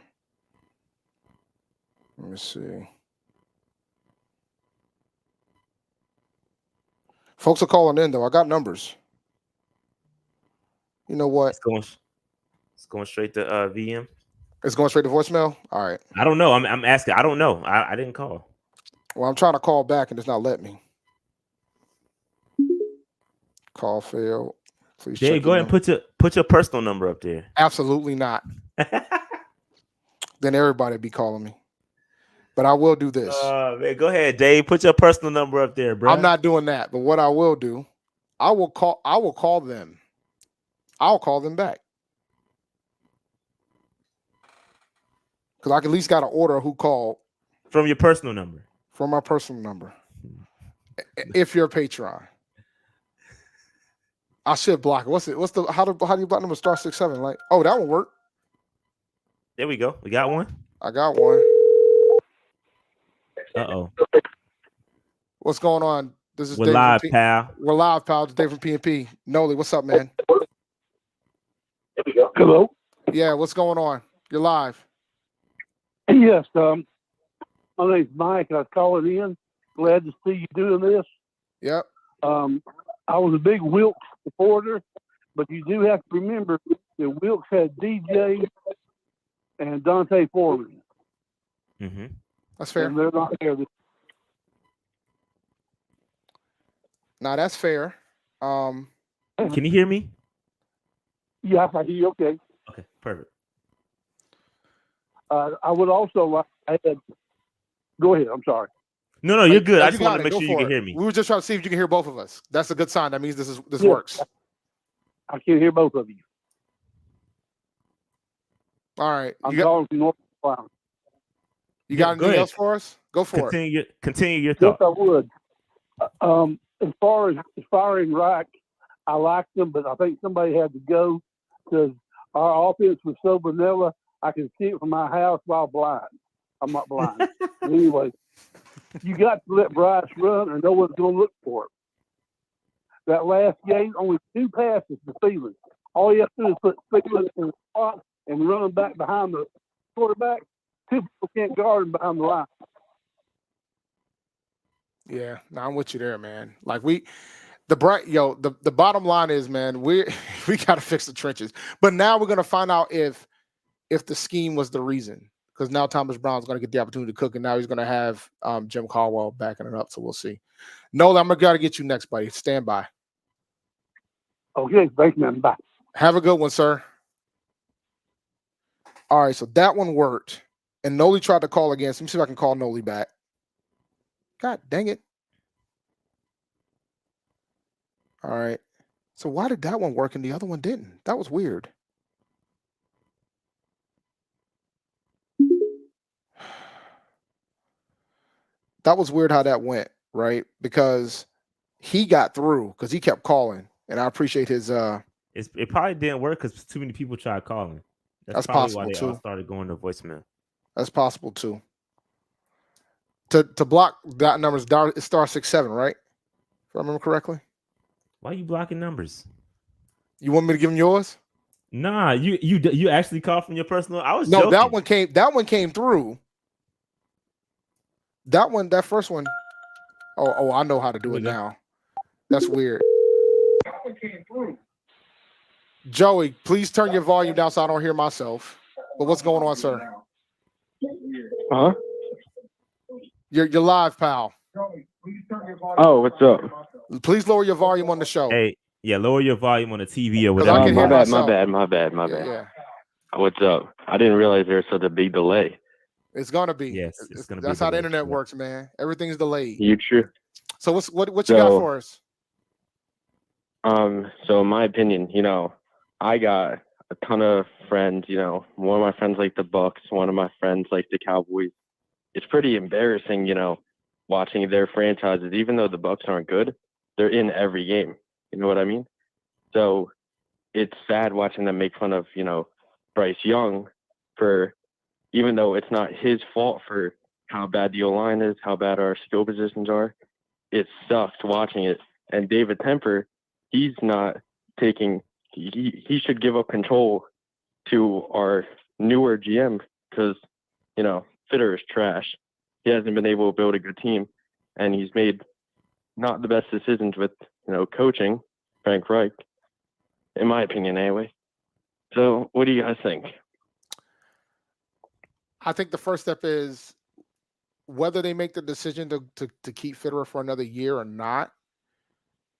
Let me see. Folks are calling in though. I got numbers. You know what? It's going straight to VM. It's going straight to voicemail. All right. I don't know. I'm asking. I don't know. I didn't call. Well, I'm trying to call back and it's not letting me. Call failed. Please. Jay, go ahead and put your personal number up there. Absolutely not. Then everybody be calling me. But I will do this. Man, go ahead, Dave. Put your personal number up there, bro. I'm not doing that. But what I will do, I will call them. I'll call them back. Because I at least got an order who called. From your personal number. From my personal number. If you're a Patreon. I should block it. How do you block number *67? Like, oh, that one worked. There we go. We got one. I got one. Uh-oh. What's going on? This is We're live, pal. We're live, pal. It's Dave from P&P. Noli, what's up, man? There we go. Hello. Yeah, what's going on? You're live. Yes. My name's Mike. I was calling in. Glad to see you doing this. Yep. I was a big Wilkes supporter, but you do have to remember that Wilkes had DJ and Dante Foreman. Mm-hmm. That's fair. And they're not there. Now that's fair. Can you hear me? Yeah, I hear you. Okay. Okay, perfect. I would also like to add. Go ahead. I'm sorry. No, you're good. I You just got want to it. make Go sure you for can it. hear me. We were just trying to see if you can hear both of us. That's a good sign. That means this Yeah. works. I can hear both of you. All right. I'm calling from North Carolina. You got Go anything ahead. else for us? Go for it. Continue your Yes, thought. I would. As far as firing Reich, I liked him, but I think somebody had to go because our offense was so vanilla. I can see it from my house while blind. I'm not blind. Anyway, you got to let Bryce run or no one's going to look for him. That last game, only 2 passes to Thielen. All you have to do is put Thielen in the spot and run him back behind the quarterback. 2 people can't guard him behind the line. Yeah, no, I'm with you there, man. Like the bottom line is, man, we got to fix the trenches. But now we're gonna find out if the scheme was the reason, because now Thomas Brown's gonna get the opportunity to cook, and now he's gonna have Jim Caldwell backing it up. So we'll see. Nolan, I'm gonna get you next, buddy. Stand by. Okay, thanks, man. Bye. Have a good one, sir. All right, so that one worked, and Noli tried to call again. So let me see if I can call Noli back. God dang it. All right. So why did that one work and the other one didn't? That was weird. That was weird how that went, right? Because he got through because he kept calling, and I appreciate his It probably didn't work because too many people tried calling. That's probably possible why they too. all started going to voicemail. That's possible too. To block that number is *67, right? If I remember correctly. Why are you blocking numbers? You want me to give him yours? Nah, you actually called from your personal. I was No, joking. that one came through. That first one. Oh, I know how to do it now. That's weird. That one came through. Joey, please turn your volume down so I don't hear myself. But what's going on, sir? Huh? You're live, pal. Oh, what's up? Please lower your volume on the show. Hey, yeah, lower your volume on the TV or 'Cause whatever. I can hear myself. My bad. Yeah. What's up? I didn't realize there was such a big delay. It's gonna be. Yes, it's gonna be. That's how the delayed, internet yeah. works, man. Everything's delayed. You true? So what you got for us? So in my opinion, I got a ton of friends. One of my friends like the Bucks. One of my friends like the Cowboys. It's pretty embarrassing, watching their franchises. Even though the Bucks aren't good, they're in every game. You know what I mean? So it's sad watching them make fun of, Bryce Young for, even though it's not his fault for how bad the O-line is, how bad our skill positions are. It sucks watching it. And David Tepper, he's not taking, he should give up control to our newer GM because, Fitter is trash. He hasn't been able to build a good team, and he's made not the best decisions with, coaching, Frank Reich, in my opinion anyway. So what do you guys think? I think the first step is whether they make the decision to keep Fitterer for another year or not.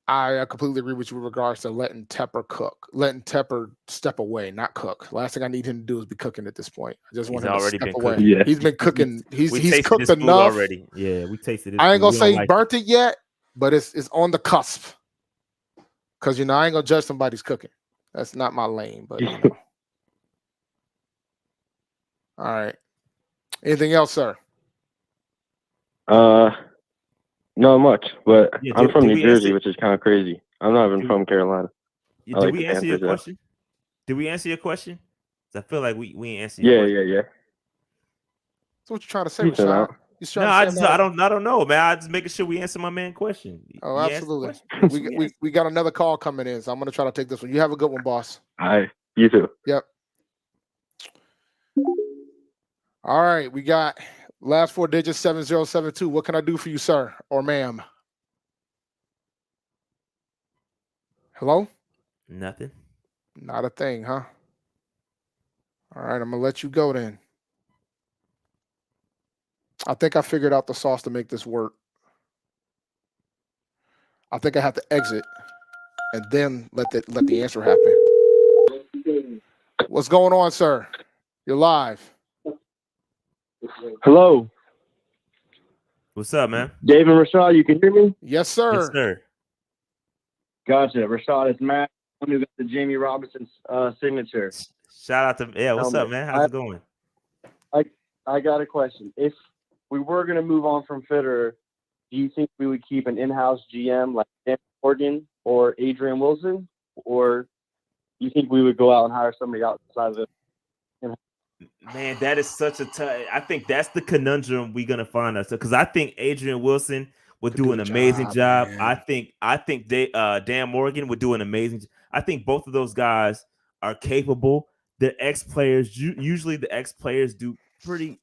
I completely agree with you with regards to letting Tepper step away, not cook. Last thing I need him to do is be cooking at this point. I just want him to step away. Yeah. He's been cooking. He's tasted cooked this food enough already. Yeah, we tasted it. I ain't gonna say he burnt it yet, but it's on the cusp. Because I ain't gonna judge somebody's cooking. That's not my lane, but All right. Anything else, sir? Not much, but Yeah, I'm from did New we Jersey, answer- which is kind of crazy. I'm not even from Carolina. Did like we the answer your Panthers, though. question? Did we answer your question? 'Cause I feel like we ain't answered your question. Yeah. So what you trying to say, Decent Rashawn? amount. You No, trying to say I don't know, man. I just making sure we answer my man question. Oh, You asked the absolutely. question. We got another call coming in, so I'm gonna try to take this one. You have a good one, boss. You too. Yep. All right, we got last 4 digits 7072. What can I do for you, sir or ma'am? Hello? Nothing. Not a thing, huh? All right, I'm gonna let you go then. I think I figured out the sauce to make this work. I think I have to exit and then let the answer happen. What's going on, sir? You're live. Hello, What's up, man? Dave and Rashad. You can hear me? Yes, sir. Yes, sir. Gotcha. Rashad, it's Matt. I'm who got the Jamie Robinson signature. Shout out to what's up, man? How's it going? I got a question. If we were going to move on from Fitterer, do you think we would keep an in-house GM like Dan Morgan or Adrian Wilson, or do you think we would go out and hire somebody outside of it? Man, that is such a tough. I think that's the conundrum we're gonna find ourselves, because I think Adrian Wilson would do an amazing job. Man. I think Dan Morgan would do an amazing. I think both of those guys are capable. They're ex-players. Usually, the ex-players do pretty.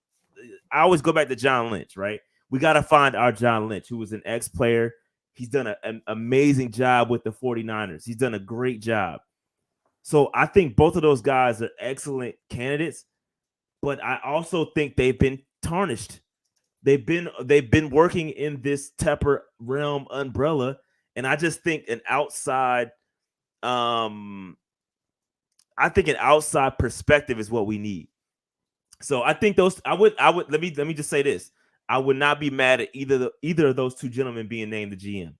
I always go back to John Lynch, right? We got to find our John Lynch, who was an ex-player. He's done an amazing job with the 49ers. He's done a great job. So I think both of those guys are excellent candidates. But I also think they've been tarnished. They've been working in this Tepper realm umbrella, and I just think an outside perspective is what we need. So I think I would let me just say this. I would not be mad at either of those two gentlemen being named the GM.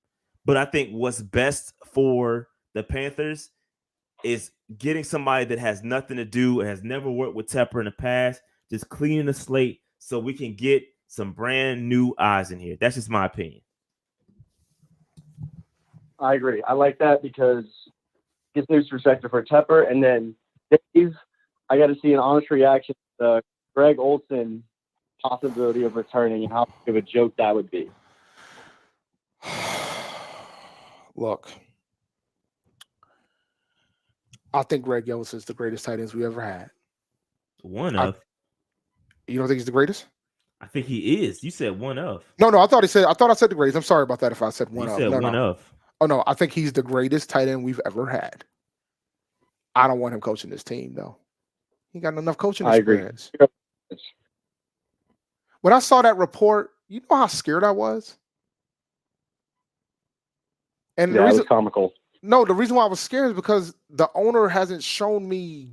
But I think what's best for the Panthers is getting somebody that has nothing to do and has never worked with Tepper in the past, just cleaning the slate so we can get some brand new eyes in here. That's just my opinion. I agree. I like that because it gives new perspective for Tepper. And then Dave, I got to see an honest reaction to the Greg Olson possibility of returning and how big of a joke that would be. Look, I think Greg Olson is the greatest tight ends we ever had. One of. You don't think he's the greatest? I think he is. You said one of. No, I thought I said the greatest. I'm sorry about that if I said one of. You said no. one of. Oh no, I think he's the greatest tight end we've ever had. I don't want him coaching this team though. He got enough coaching experience. I agree. When I saw that report, you know how scared I was? And it was comical. No, the reason why I was scared is because the owner hasn't shown me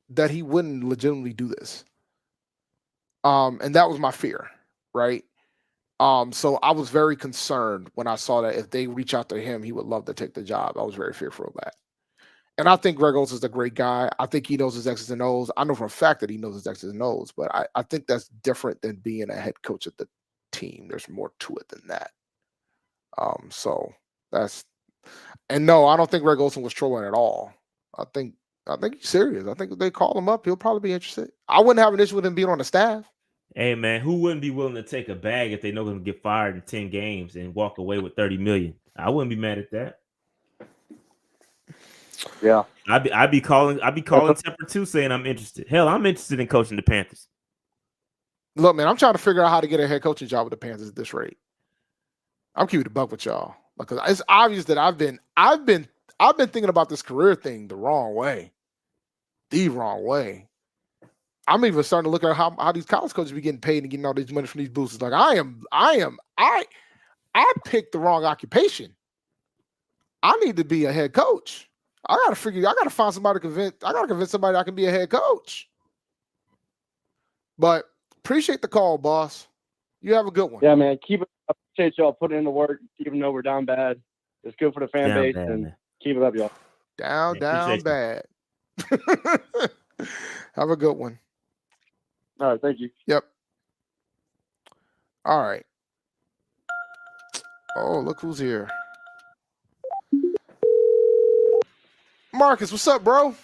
that he wouldn't legitimately do this. And that was my fear, right? So I was very concerned when I saw that if they reach out to him, he would love to take the job. I was very fearful of that. And I think Greg Olson is a great guy. I think he knows his X's and O's. I know for a fact that he knows his X's and O's, but I think that's different than being a head coach of the team. There's more to it than that. So that's. And no, I don't think Greg Olson was trolling at all. I think he's serious. I think if they call him up, he'll probably be interested. I wouldn't have an issue with him being on the staff. Hey man, who wouldn't be willing to take a bag if they know they're gonna get fired in 10 games and walk away with $30 million? I wouldn't be mad at that. Yeah. I'd be calling Tepper too, saying I'm interested. Hell, I'm interested in coaching the Panthers. Look, man, I'm trying to figure out how to get a head coaching job with the Panthers at this rate. I'm keeping it a buck with y'all. Because it's obvious that I've been thinking about this career thing the wrong way. The wrong way. I'm even starting to look at how these college coaches be getting paid and getting all this money from these boosters. Like I picked the wrong occupation. I need to be a head coach. I gotta find somebody I gotta convince somebody I can be a head coach. But appreciate the call, boss. You have a good one. Yeah, man. Keep it up. Appreciate y'all putting in the work, even though we're down bad. It's good for the fan base, and man. Keep it up, y'all. Down bad. Have a good one. All right, thank you. Yep. All right. Oh, look who's here. Marcus, what's up, bro?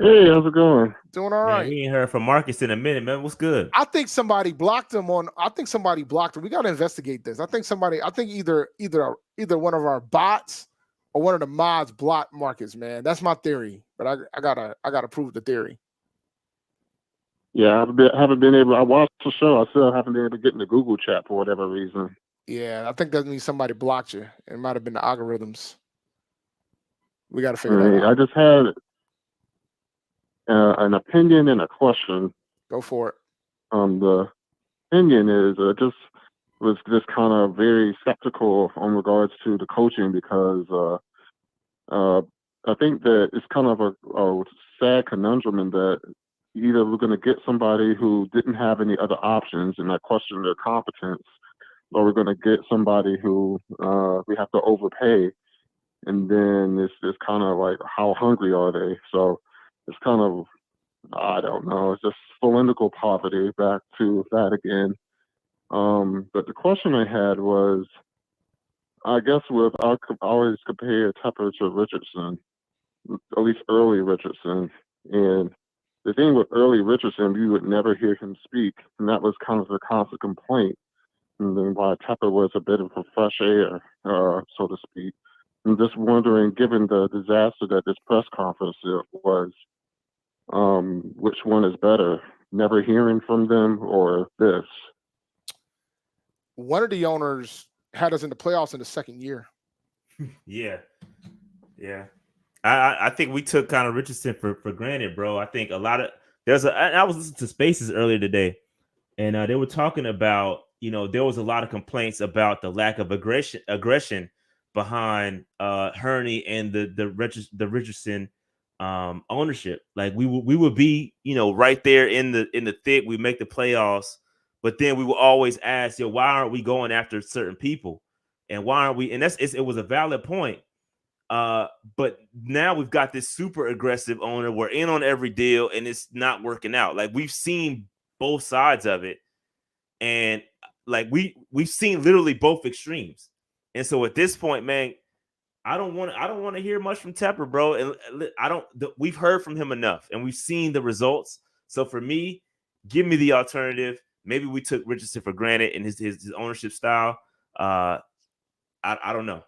Hey, how's it going? Doing all Man, right. we ain't heard from Marcus in a minute, man. What's good? I think somebody blocked him on. We got to investigate this. I think either one of our bots or one of the mods blocked Marcus, man. That's my theory, but I gotta prove the theory. Yeah, I haven't been able. I watched the show. I still haven't been able to get in the Google chat for whatever reason. Yeah, I think that means somebody blocked you. It might have been the algorithms. We got to figure that out. I just had an opinion and a question. Go for it. The opinion is just was just kind of very skeptical on regards to the coaching because I think that it's kind of a sad conundrum in that either we're going to get somebody who didn't have any other options and I question their competence, or we're going to get somebody who we have to overpay. And then it's kind of like, how hungry are they? So it's kind of, I don't know, it's just political poverty, back to that again. But the question I had was, I guess I always compare Tepper to Richardson, at least early Richardson. And the thing with early Richardson, you would never hear him speak. And that was kind of a constant complaint. And then why Tepper was a bit of a fresh air, so to speak. I'm just wondering, given the disaster that this press conference was, which one is better, never hearing from them or this? One of the owners had us in the playoffs in the second year. Yeah. I think we took kind of Richardson for granted, bro. I think a lot of I was listening to Spaces earlier today, and they were talking about, there was a lot of complaints about the lack of aggression behind Hurney and the Richardson ownership. Like we would be, right there in the thick. We make the playoffs, but then we will always ask, why aren't we going after certain people, and why aren't we? And it was a valid point. But now we've got this super aggressive owner. We're in on every deal, and it's not working out. Like, we've seen both sides of it, and like we've seen literally both extremes. And so at this point, man, I don't want to hear much from Tepper, bro. And we've heard from him enough, and we've seen the results. So for me, give me the alternative. Maybe we took Richardson for granted in his ownership style. I don't know.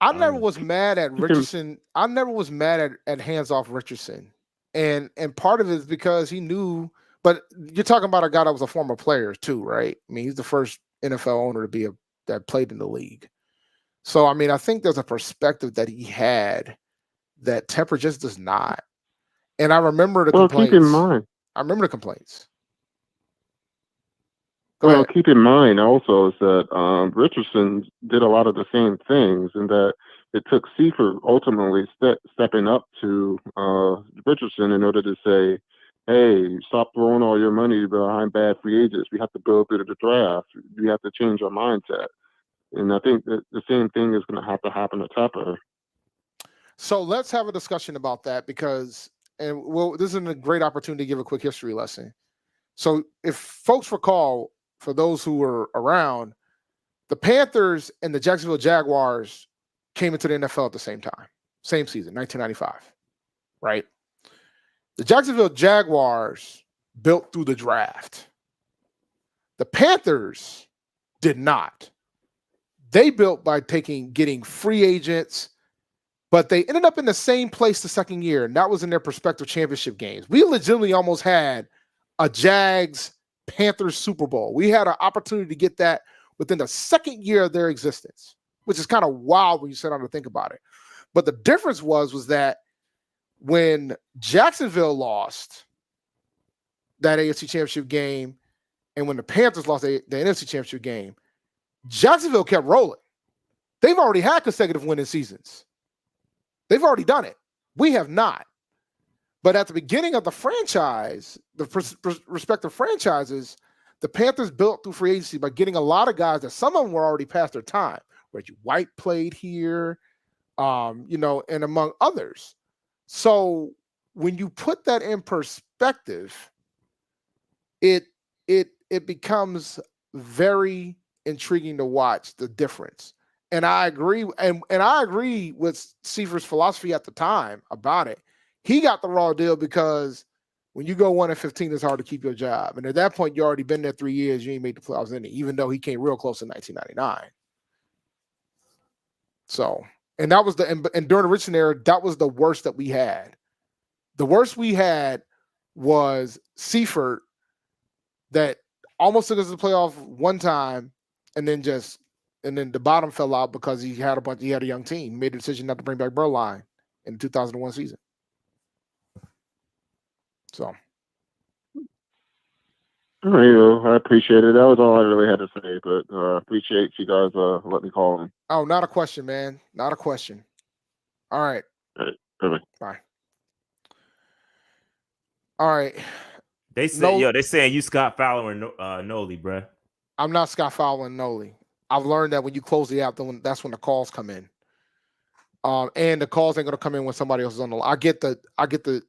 I never was mad at Richardson. I never was mad at hands off Richardson. And part of it is because he knew, but you're talking about a guy that was a former player too, right? I mean, he's the first NFL owner to be that played in the league. So, I mean, I think there's a perspective that he had that Tepper just does not. And I remember the complaints. Keep in mind. I remember the complaints. Keep in mind also is that Richardson did a lot of the same things, and that it took Seifert ultimately stepping up to Richardson in order to say, hey, stop throwing all your money behind bad free agents. We have to build through the draft. We have to change our mindset. And I think that the same thing is going to have to happen to Tepper. So let's have a discussion about that because, this is a great opportunity to give a quick history lesson. So if folks recall, for those who were around, the Panthers and the Jacksonville Jaguars came into the NFL at the same time, same season, 1995, right? The Jacksonville Jaguars built through the draft. The Panthers did not. They built by getting free agents, but they ended up in the same place the second year, and that was in their prospective championship games. We legitimately almost had a Jags Panthers Super Bowl. We had an opportunity to get that within the second year of their existence, which is kind of wild when you sit down to think about it. But the difference was that when Jacksonville lost that AFC Championship game and when the Panthers lost the NFC Championship game, Jacksonville kept rolling. They've already had consecutive winning seasons. They've already done it. We have not. But at the beginning of the franchise, the respective franchises, the Panthers built through free agency by getting a lot of guys that some of them were already past their time. Reggie White played here, and among others. So when you put that in perspective, it becomes very intriguing to watch the difference. And I agree, and I agree with Seifert's philosophy at the time about it. He got the raw deal because when you go 1-15, it's hard to keep your job. And at that point, you already been there 3 years. You ain't made the playoffs in it, even though he came real close in 1999. So, and that was and during the Richardson era, that was the worst that we had. The worst we had was Seifert that almost took us to the playoff one time, and then the bottom fell out because he had a young team. He made the decision not to bring back Burline in the 2001 season. So. All right, I appreciate it. That was all I really had to say, but appreciate you guys let me call in. Oh, not a question, man. Not a question. All right. All right, bye-bye. Bye. All right. They say, they saying you Scott Fowler and Noli, bruh. I'm not Scott Fowler and Noli. I've learned that when you close the app, that's when the calls come in. And the calls ain't gonna come in when somebody else is on the line. I get the,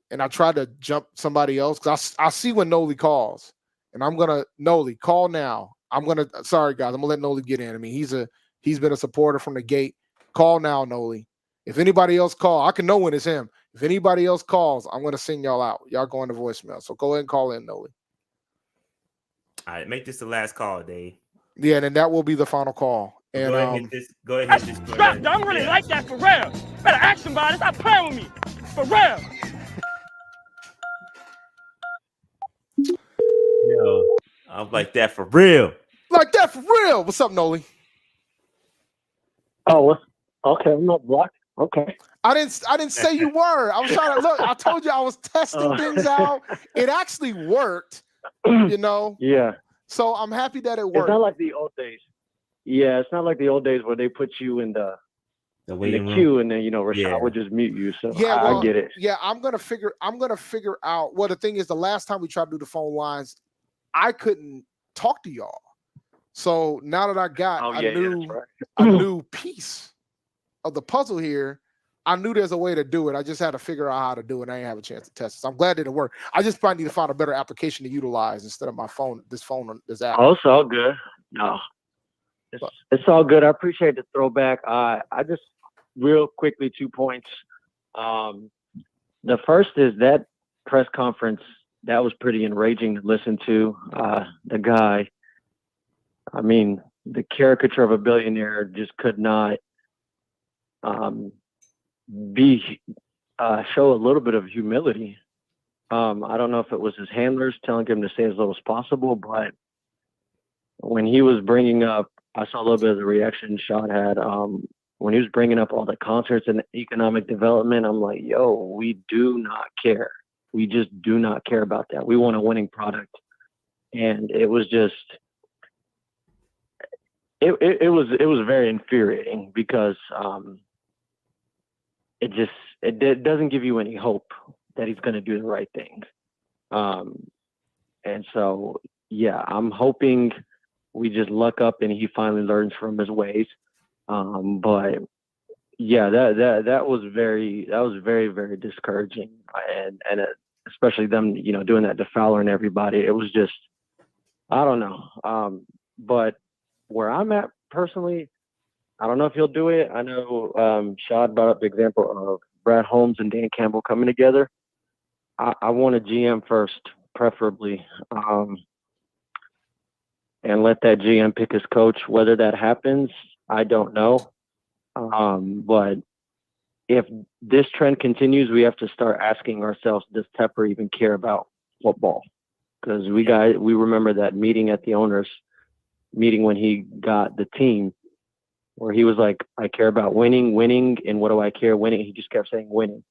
and I try to jump somebody else because I see when Noli calls, and I'm gonna Noli call now. Sorry guys, I'm gonna let Noli get in. I mean, he's been a supporter from the gate. Call now, Noli. If anybody else call, I can know when it's him. If anybody else calls, I'm gonna sing y'all out. Y'all going to voicemail. So go ahead and call in, Noli. All right, make this the last call, Dave. Yeah, and then that will be the final call. And go ahead and hit this. Go ahead and hit this. I don't really like that for real. Better ask somebody. Stop playing with me. For real. Yo, I'm like that for real. Like that for real. What's up, Noli? Oh, okay. I'm not blocked. Okay. I didn't say you were. I was trying to look. I told you I was testing things out. It actually worked. You know. Yeah. So I'm happy that it worked. It's not like the old days. Yeah, it's not like the old days where they put you in the queue and then Rashad would just mute you. So yeah, I get it. Yeah, I'm gonna figure out. Well, the thing is, the last time we tried to do the phone lines, I couldn't talk to y'all. So now that I got a new piece of the puzzle here, I knew there's a way to do it. I just had to figure out how to do it. I didn't have a chance to test it. So I'm glad that it worked. I just probably need to find a better application to utilize instead of my phone. This app. Oh, it's all good. No, it's all good. I appreciate the throwback. I just real quickly 2 points. The first is that press conference that was pretty enraging to listen to. The guy, I mean, the caricature of a billionaire just could not show a little bit of humility. I don't know if it was his handlers telling him to say as little as possible, but when he was bringing up, I saw a little bit of the reaction Shad had when he was bringing up all the concerts and economic development. I'm like, yo, we do not care. We just do not care about that. We want a winning product. And it was just, it was very infuriating because it doesn't give you any hope that he's going to do the right thing. And so, yeah, I'm hoping we just luck up and he finally learns from his ways. But yeah, that was very, very discouraging. And especially them, doing that to Fowler and everybody. It was just, I don't know. But where I'm at personally, I don't know if he'll do it. I know Shad brought up the example of Brad Holmes and Dan Campbell coming together. I want a GM first, preferably, and let that GM pick his coach. Whether that happens, I don't know. But if this trend continues, we have to start asking ourselves, does Tepper even care about football? Because we remember that meeting at the owners meeting when he got the team, where he was like, I care about winning, and what do I care? Winning. He just kept saying winning.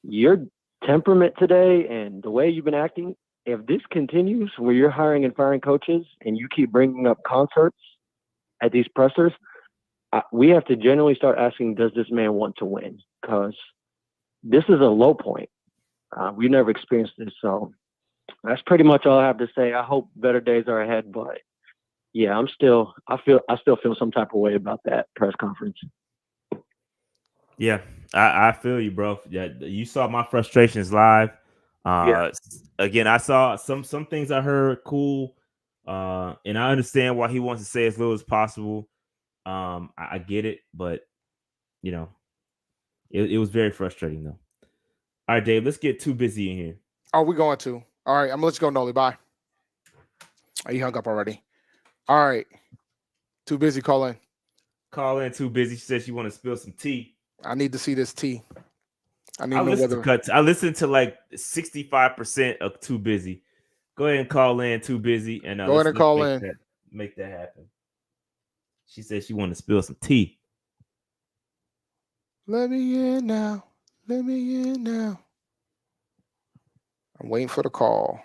Your temperament today and the way you've been acting, if this continues where you're hiring and firing coaches and you keep bringing up concerts at these pressers, we have to genuinely start asking, does this man want to win? Because this is a low point. We've never experienced this. So that's pretty much all I have to say. I hope better days are ahead, but yeah, I still feel some type of way about that press conference. Yeah, I feel you, bro. Yeah, you saw my frustrations live. Again, I saw some things I heard cool, and I understand why he wants to say as little as possible. I get it, but it was very frustrating though. All right, Dave, let's get too busy in here. Are we going to? All right, I'm gonna let you go, Noli. Bye. Oh, you hung up already. All right. Too busy, call in. Call in, too busy. She said she want to spill some tea. I need to see this tea. I listened to like 65% of Too Busy. Go ahead and call in, Too Busy, and go ahead and call in. Make that happen. She said she wanted to spill some tea. Let me in now. Let me in now. I'm waiting for the call.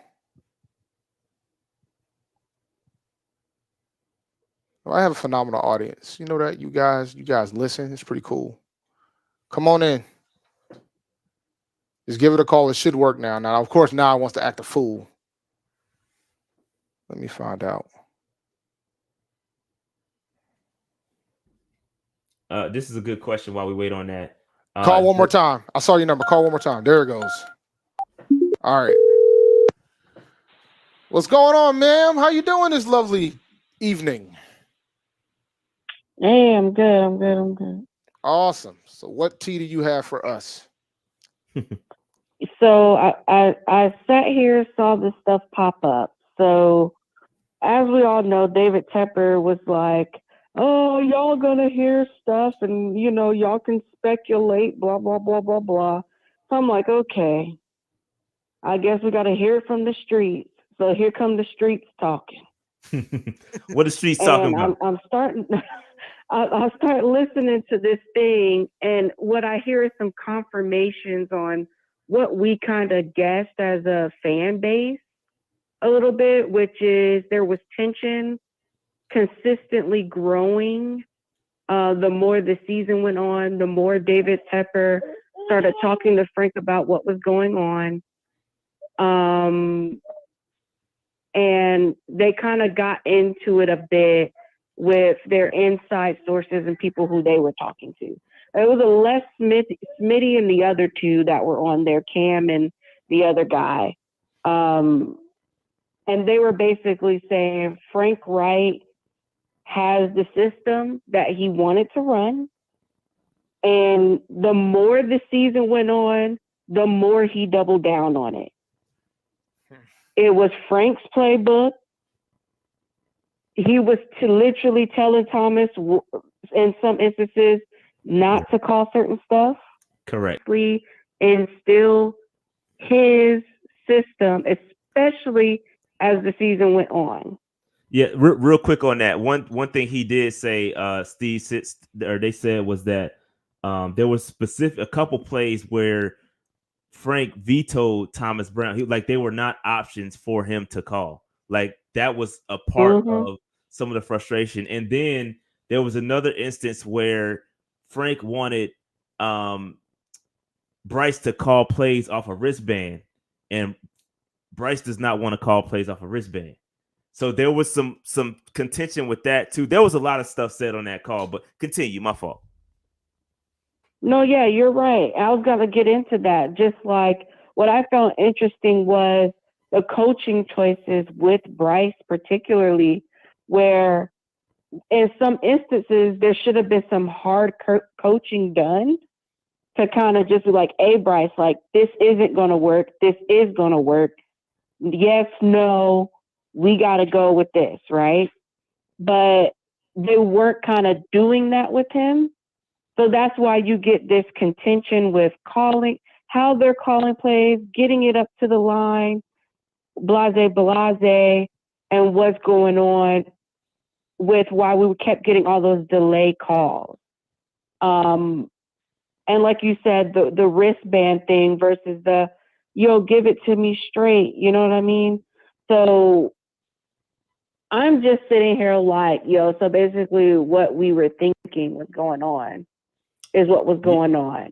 Well, I have a phenomenal audience. You know that you guys listen. It's pretty cool. Come on in. Just give it a call. It should work now. Now, of course, now it wants to act a fool. Let me find out. This is a good question while we wait on that. Call one more time. I saw your number. Call one more time. There it goes. All right. What's going on, ma'am? How you doing this lovely evening? Hey, I'm good. Awesome. So what tea do you have for us? So I sat here, saw this stuff pop up. So as we all know, David Tepper was like, "Oh, y'all gonna hear stuff, and y'all can speculate, blah blah blah blah blah." So I'm like, okay, I guess we gotta hear it from the streets. So here come the streets talking. What the streets talking about? I'm starting. I start listening to this thing, and what I hear is some confirmations on what we kind of guessed as a fan base a little bit, which is there was tension consistently growing. The more the season went on, the more David Tepper started talking to Frank about what was going on. And they kind of got into it a bit with their inside sources and people who they were talking to. It was a less Smitty and the other two that were on there, Cam and the other guy. And they were basically saying Frank Reich has the system that he wanted to run. And the more the season went on, the more he doubled down on it. It was Frank's playbook. He was literally telling Thomas in some instances not to call certain stuff. Correct. Instill his system, especially as the season went on. Yeah, real quick on that. One thing he did say, they said was that there was a couple plays where Frank vetoed Thomas Brown. They were not options for him to call. Like that was a part of some of the frustration. And then there was another instance where Frank wanted Bryce to call plays off a wristband, and Bryce does not want to call plays off a wristband. So there was some contention with that too. There was a lot of stuff said on that call, but continue. My fault. No, yeah, you're right. I was gonna get into that. Just like what I found interesting was the coaching choices with Bryce, particularly, where in some instances there should have been some hard coaching done to kind of just be like, "Hey, Bryce, like this isn't gonna work. This is gonna work. Yes, no, we gotta go with this, right?" But they weren't kind of doing that with him. So that's why you get this contention with how they're calling plays, getting it up to the line, blase, and what's going on with why we kept getting all those delay calls. And like you said, the wristband thing versus give it to me straight. You know what I mean? So I'm just sitting here like, so basically what we were thinking was going on is what was going on.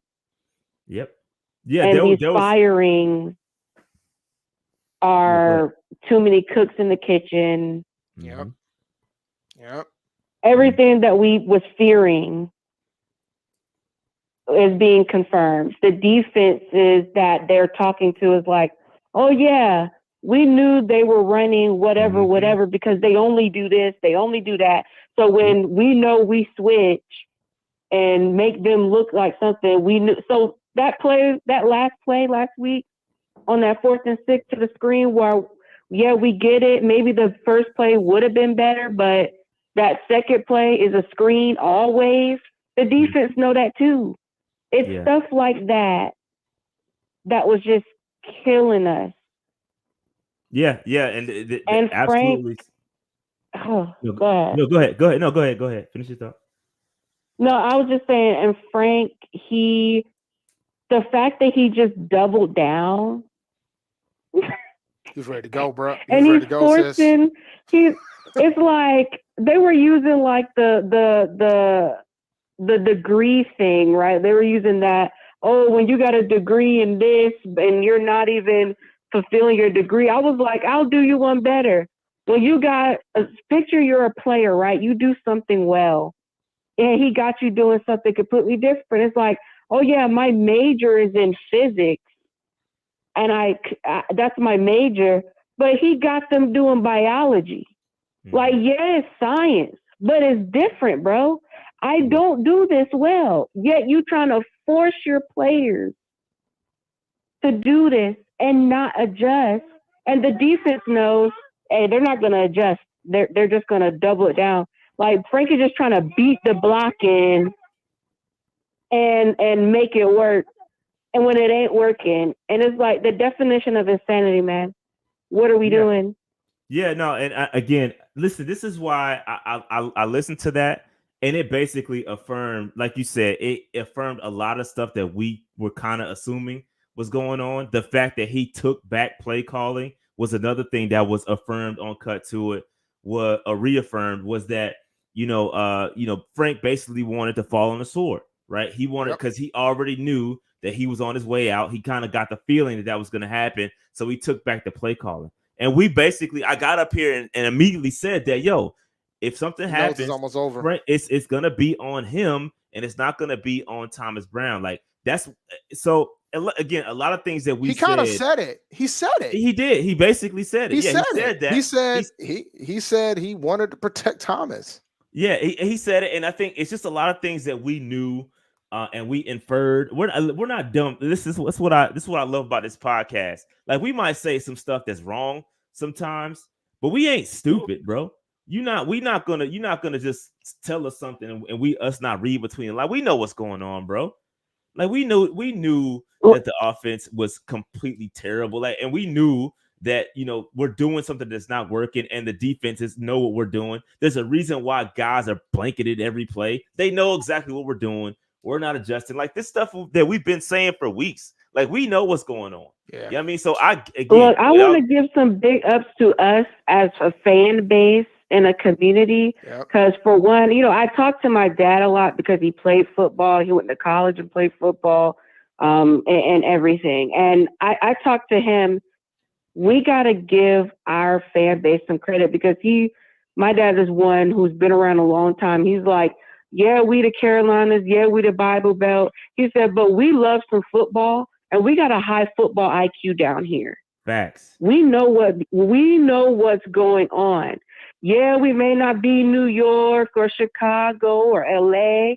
Yep. Yeah. And these firings are too many cooks in the kitchen. Yep. Everything that we was fearing is being confirmed. The defenses that they're talking to is like, oh yeah, we knew they were running whatever, because they only do this, they only do that. So when we know we switch and make them look like something, we knew. So that last play last week on that 4th and 6 to the screen where, yeah, we get it. Maybe the first play would have been better, but that second play is a screen always. The defense know that too. It's stuff like that was just killing us. Yeah, and absolutely. Frank, go ahead. No, go ahead. Finish your thought. No, I was just saying, and Frank, the fact that he just doubled down He was ready to go, bro. And he's forcing. It's like they were using like the degree thing, right? They were using that. Oh, when you got a degree in this and you're not even fulfilling your degree, I was like, I'll do you one better. When you got picture you're a player, right? You do something well, and he got you doing something completely different. It's like, oh yeah, my major is in physics, and I that's my major, but he got them doing biology. Like, yeah, it's science, but it's different, bro. I don't do this well. Yet you trying to force your players to do this and not adjust. And the defense knows, hey, they're not going to adjust. They're just going to double it down. Like, Frank is just trying to beat the block in and make it work. And when it ain't working, and it's like the definition of insanity, man. What are we doing? Yeah, no, and again, listen, this is why I listened to that, and it basically affirmed, like you said, it affirmed a lot of stuff that we were kind of assuming was going on. The fact that he took back play calling was another thing that was affirmed on Cut to It, was reaffirmed, was that Frank basically wanted to fall on the sword, right? He wanted, because he already knew that he was on his way out. He kind of got the feeling that was going to happen, so he took back the play calling. And we basically, I got up here and immediately said that, yo, if something happens, it's almost over. Right, it's gonna be on him, and it's not gonna be on Thomas Brown. Like, that's so. Again, a lot of things that we he kind of said it. He said it. He did. He basically said it. He said that. He said he wanted to protect Thomas. Yeah, he said it, and I think it's just a lot of things that we knew. And we inferred. We're not dumb. This is what I love about this podcast. Like, we might say some stuff that's wrong sometimes, but we ain't stupid, bro. You're not gonna just tell us something and us not read between it. Like, we know what's going on, bro. Like, we knew that the offense was completely terrible. Like, and we knew that, we're doing something that's not working, and the defenses know what we're doing. There's a reason why guys are blanketed every play. They know exactly what we're doing. We're not adjusting. Like, this stuff that we've been saying for weeks. Like, we know what's going on. Yeah. You know what I mean? So I want to give some big ups to us as a fan base in a community. Because for one, I talked to my dad a lot because he played football. He went to college and played football and everything. And I talked to him. We got to give our fan base some credit because my dad is one who's been around a long time. He's like, yeah, we the Carolinas. Yeah, we the Bible Belt. He said, but we love some football, and we got a high football IQ down here. Facts. We know what's going on. Yeah, we may not be New York or Chicago or LA,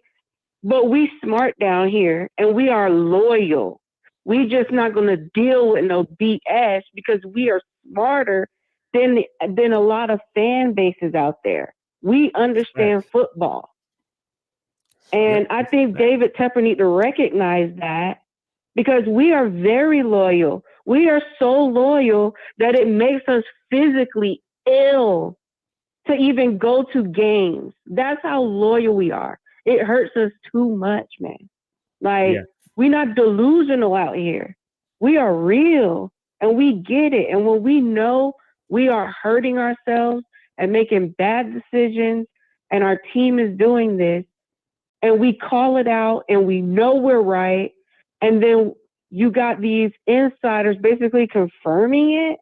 but we smart down here, and we are loyal. We just not going to deal with no BS because we are smarter than a lot of fan bases out there. We understand football. And I think David Tepper need to recognize that because we are very loyal. We are so loyal that it makes us physically ill to even go to games. That's how loyal we are. It hurts us too much, man. Like, we're not delusional out here. We are real and we get it. And when we know we are hurting ourselves and making bad decisions and our team is doing this, and we call it out and we know we're right. And then you got these insiders basically confirming it.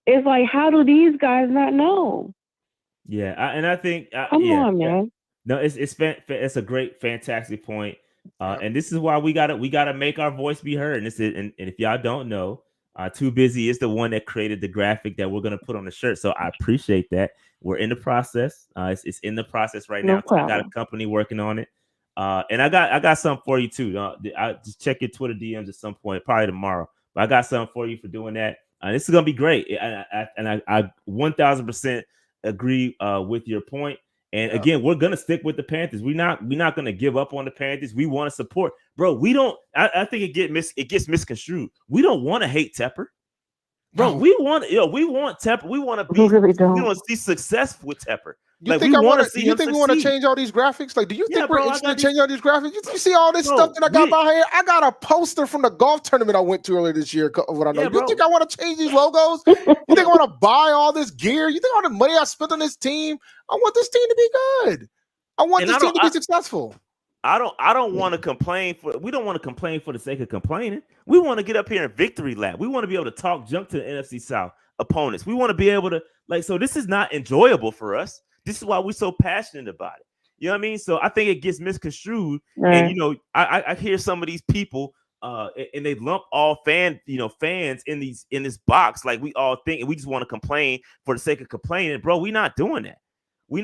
It's like, how do these guys not know? Yeah. And I think, come on, man. No, it's a great, fantastic point. And this is why we gotta make our voice be heard. And if y'all don't know, Too Busy is the one that created the graphic that we're gonna put on the shirt. So I appreciate that. We're in the process. It's in the process right now. So I got a company working on it. And I got something for you too. I just check your Twitter DMs at some point, probably tomorrow. But I got something for you for doing that. This is gonna be great. I 1000% agree with your point. And again, we're gonna stick with the Panthers. We're not gonna give up on the Panthers. We want to support, bro. We don't. I think it gets misconstrued. We don't want to hate Tepper, bro. We want Tepper. We want to be. We want to see success with Tepper. You Like, think we I want wanna to? see Do you him think we want to succeed. change all these graphics? Like, do you Yeah, think we're bro, I interested in got these- changing all these graphics? You see all this Bro, stuff that I got we- behind here? I got a poster from the golf tournament I went to earlier this year. Of what I know. Yeah, You bro. think I want to change these logos? You think I want to buy all this gear? You think all the money I spent on this team? I want this team to be good. I want And this I team don't- to be I- successful. I don't want to complain we don't want to complain for the sake of complaining. We want to get up here in victory lap. We want to be able to talk junk to the NFC South opponents. We want to be able to, like, so this is not enjoyable for us. This is why we're so passionate about it. You know what I mean? So I think it gets misconstrued. Right. And, you know, I hear some of these people and they lump all fans in this box, like we all think, and we just want to complain for the sake of complaining. Bro, we not doing that. We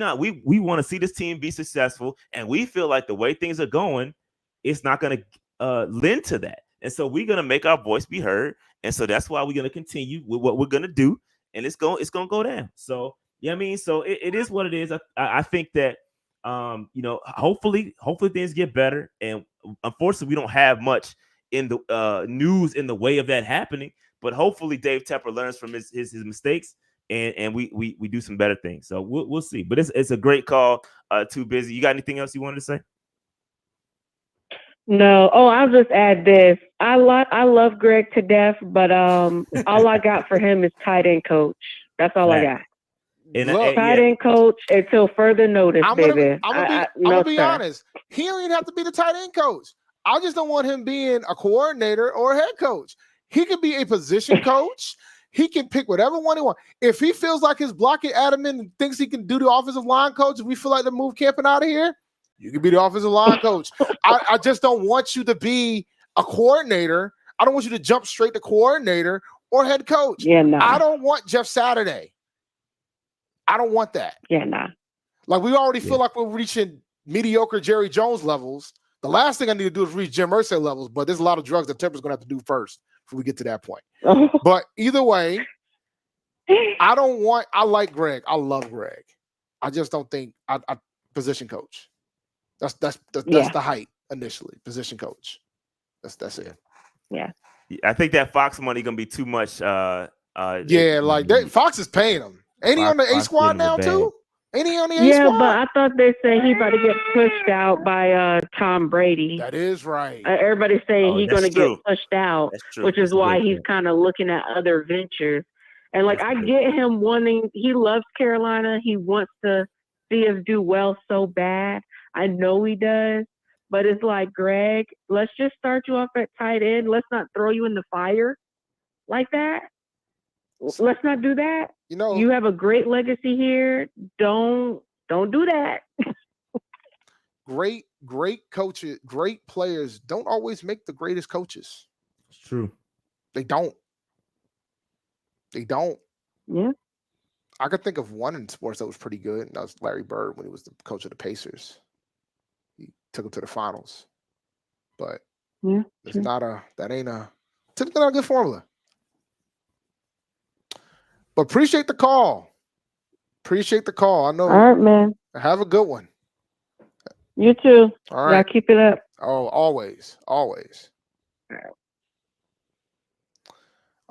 want to see this team be successful, and we feel like the way things are going, it's not going to lend to that. And so we're going to make our voice be heard. And so that's why we're going to continue with what we're going to do, and it's going to go down. So, you know what I mean? So it is what it is. I think that you know, hopefully things get better. And unfortunately, we don't have much in the news in the way of that happening. But hopefully Dave Tepper learns from his mistakes. And we do some better things. So we'll see. But it's a great call. Too busy. You got anything else you wanted to say? No. Oh, I'll just add this. I love Greg to death, but all I got for him is tight end coach. That's all I got. And, tight end coach until further notice, baby. I'm gonna be honest. He don't even have to be the tight end coach. I just don't want him being a coordinator or a head coach. He could be a position coach. He can pick whatever one he wants. If he feels like his blocking adamant and thinks he can do the offensive line coach, if we feel like to move Camping out of here, you can be the offensive line coach. I just don't want you to be a coordinator. I don't want you to jump straight to coordinator or head coach. Yeah, no. I don't want Jeff Saturday. I don't want that. Yeah, nah. Like, we already feel like we're reaching mediocre Jerry Jones levels. The last thing I need to do is reach Jim Irsay levels, but there's a lot of drugs that Tepper's going to have to do first before we get to that point. But either way, I like Greg. I love Greg. I just don't think I position coach. That's the height initially. Position coach. That's it. Yeah. I think that Fox money gonna be too much. Fox is paying him. Ain't he on the A squad now too? Ain't he on the A squad? Yeah, but I thought they said he about to get pushed out by Tom Brady. That is right. Everybody's saying he's going to get pushed out, which is why he's kind of looking at other ventures. And like, I get him wanting. He loves Carolina. He wants to see us do well so bad. I know he does. But it's like, Greg, let's just start you off at tight end. Let's not throw you in the fire like that. Let's not do that. You know, you have a great legacy here. Don't do that. Great coaches, great players don't always make the greatest coaches. It's true. They don't. Yeah. I could think of one in sports that was pretty good, and that was Larry Bird when he was the coach of the Pacers. He took them to the finals. But it's typically not a good formula. But appreciate the call. I know. All right, man. Have a good one. You too. All right. Yeah, keep it up. Oh, always. All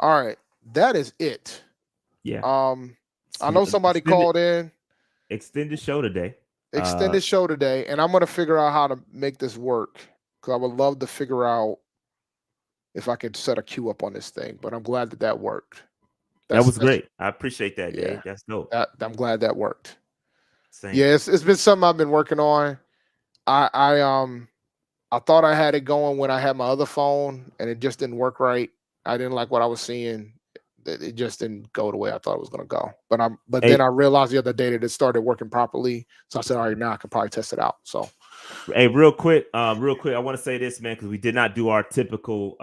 right. That is it. Yeah. I know somebody called in. Extended show today. And I'm gonna figure out how to make this work, because I would love to figure out if I could set a queue up on this thing. But I'm glad that worked. That was great. I appreciate that, Dave. Yeah. That's dope. I'm glad that worked. Same. Yeah, it's been something I've been working on. I thought I had it going when I had my other phone, and it just didn't work right. I didn't like what I was seeing. It just didn't go the way I thought it was going to go. But then I realized the other day that it started working properly. So I said, all right, now I can probably test it out. So, hey, real quick, I want to say this, man, because we did not do our typical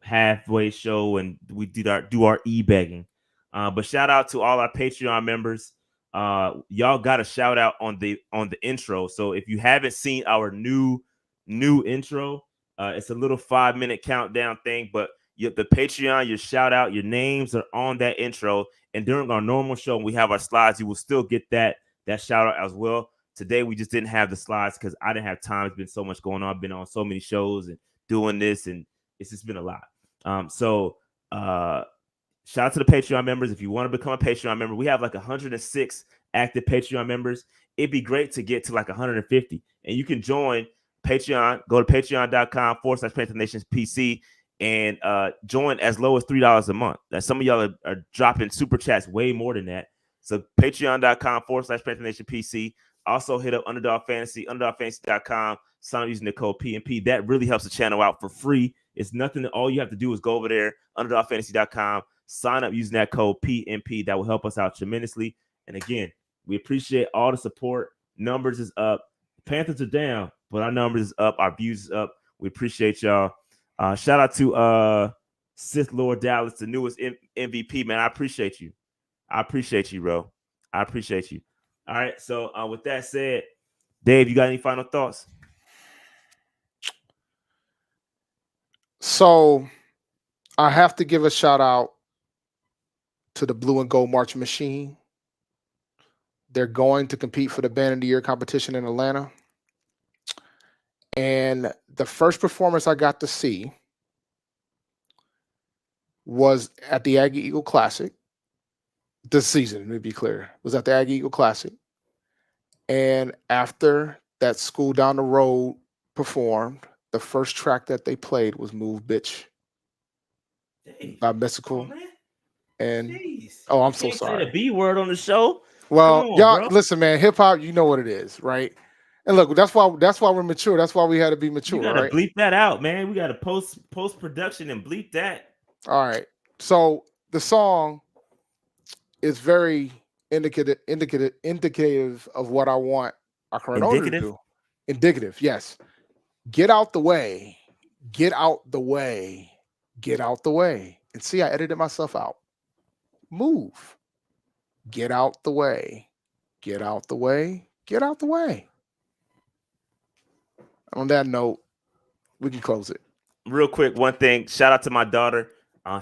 halfway show, and we did do our e-begging. But shout out to all our Patreon members. Y'all got a shout out on the intro. So if you haven't seen our new intro, it's a little 5-minute countdown thing, but the Patreon, your shout out, your names are on that intro. And during our normal show, when we have our slides, you will still get that shout out as well. Today, we just didn't have the slides because I didn't have time. It's been so much going on. I've been on so many shows and doing this, and it's just been a lot. So shout out to the Patreon members. If you want to become a Patreon member, we have like 106 active Patreon members. It'd be great to get to like 150. And you can join Patreon. Go to patreon.com/Panther Nations PC and join as low as $3 a month. Now, some of y'all are dropping super chats way more than that. So patreon.com/Panther Nation PC. Also hit up Underdog Fantasy, underdogfantasy.com. Sign up using the code PNP. That really helps the channel out for free. It's nothing. All you have to do is go over there, underdogfantasy.com. Sign up using that code PNP. That will help us out tremendously. And again, we appreciate all the support. Numbers is up. Panthers are down, but our numbers is up. Our views is up. We appreciate y'all. Shout out to Sith Lord Dallas, the newest MVP, man. I appreciate you. I appreciate you, bro. I appreciate you. All right. So with that said, Dave, you got any final thoughts? So I have to give a shout out to the Blue and Gold March Machine. They're going to compete for the Band of the Year competition in Atlanta. And the first performance I got to see was at the Aggie Eagle Classic. This season, to be clear, was at the Aggie Eagle Classic. And after that school down the road performed, the first track that they played was Move Bitch by Mystical. And I'm so sorry. Say the B word on the show. Well, on, y'all bro. listen, man. Hip hop, you know what it is, right? And look, that's why we're mature. That's why we had to be mature. You gotta right? bleep that out, man. We gotta post production and bleep that. All right. So the song is very indicative of what I want our current owner to do. Indicative, yes. Get out the way. Get out the way. Get out the way. And see, I edited myself out. Move. Get out the way. Get out the way. Get out the way. On that note, we can close it. Real quick, one thing. Shout out to my daughter.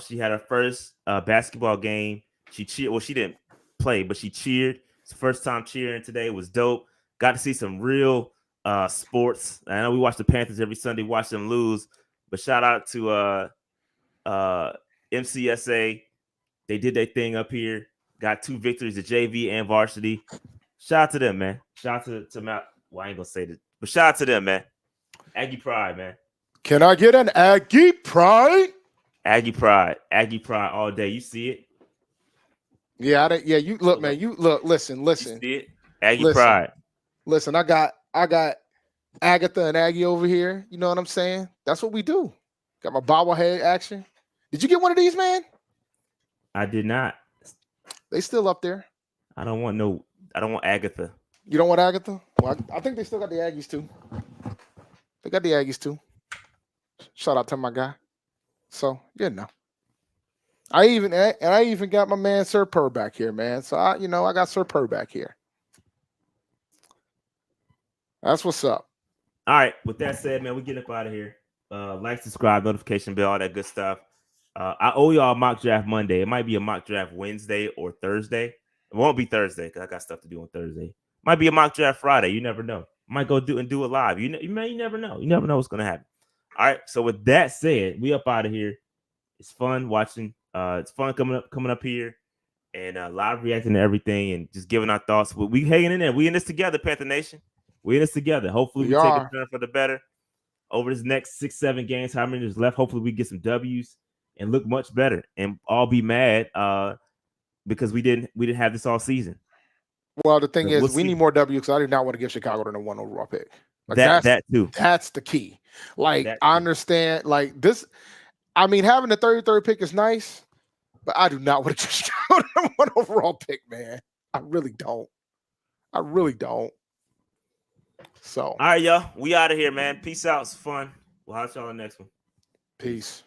She had her first basketball game. She cheered. Well, she didn't play, but she cheered. It's the first time cheering today. It was dope. Got to see some real sports. I know we watch the Panthers every Sunday, watch them lose. But shout out to MCSA. They did their thing up here. Got 2 victories, the JV and varsity. Shout out to them, man. Shout out to Mount. Well, I ain't gonna say this, but shout out to them, man. Aggie pride, man. Can I get an Aggie pride? Aggie pride all day. You see it? Yeah, you look, man. You look. Listen. You see it? Aggie pride. Listen, I got Agatha and Aggie over here. You know what I'm saying? That's what we do. Got my bobblehead action. Did you get one of these, man? I did not. They still up there. I don't want Agatha. You don't want Agatha? Well, I think they still got the Aggies too. They got the Aggies too. Shout out to my guy. So, you know. I even got my man Sir Purr back here, man. So I got Sir Purr back here. That's what's up. All right. With that said, man, we get up out of here. Like, subscribe, notification bell, all that good stuff. I owe y'all a mock draft Monday. It might be a mock draft Wednesday or Thursday. It won't be Thursday because I got stuff to do on Thursday. Might be a mock draft Friday. You never know. Might go do it live. You never know. You never know what's gonna happen. All right. So with that said, we up out of here. It's fun watching. It's fun coming up here and live reacting to everything and just giving our thoughts. We hanging in there. We in this together, Panther Nation. We in this together. Hopefully we take a turn for the better over this next 6-7 games. How many there's left? Hopefully we get some W's and look much better and all be mad because we didn't have this all season. Well, the thing is, we need more W because I do not want to give Chicago the #1 overall pick. Like that too. That's the key. Like I understand, like this. I mean, having the 33rd pick is nice, but I do not want to give Chicago the #1 overall pick, man. I really don't. So, all right, y'all. We out of here, man. Peace out. It's fun. We'll holler y'all on the next one. Peace.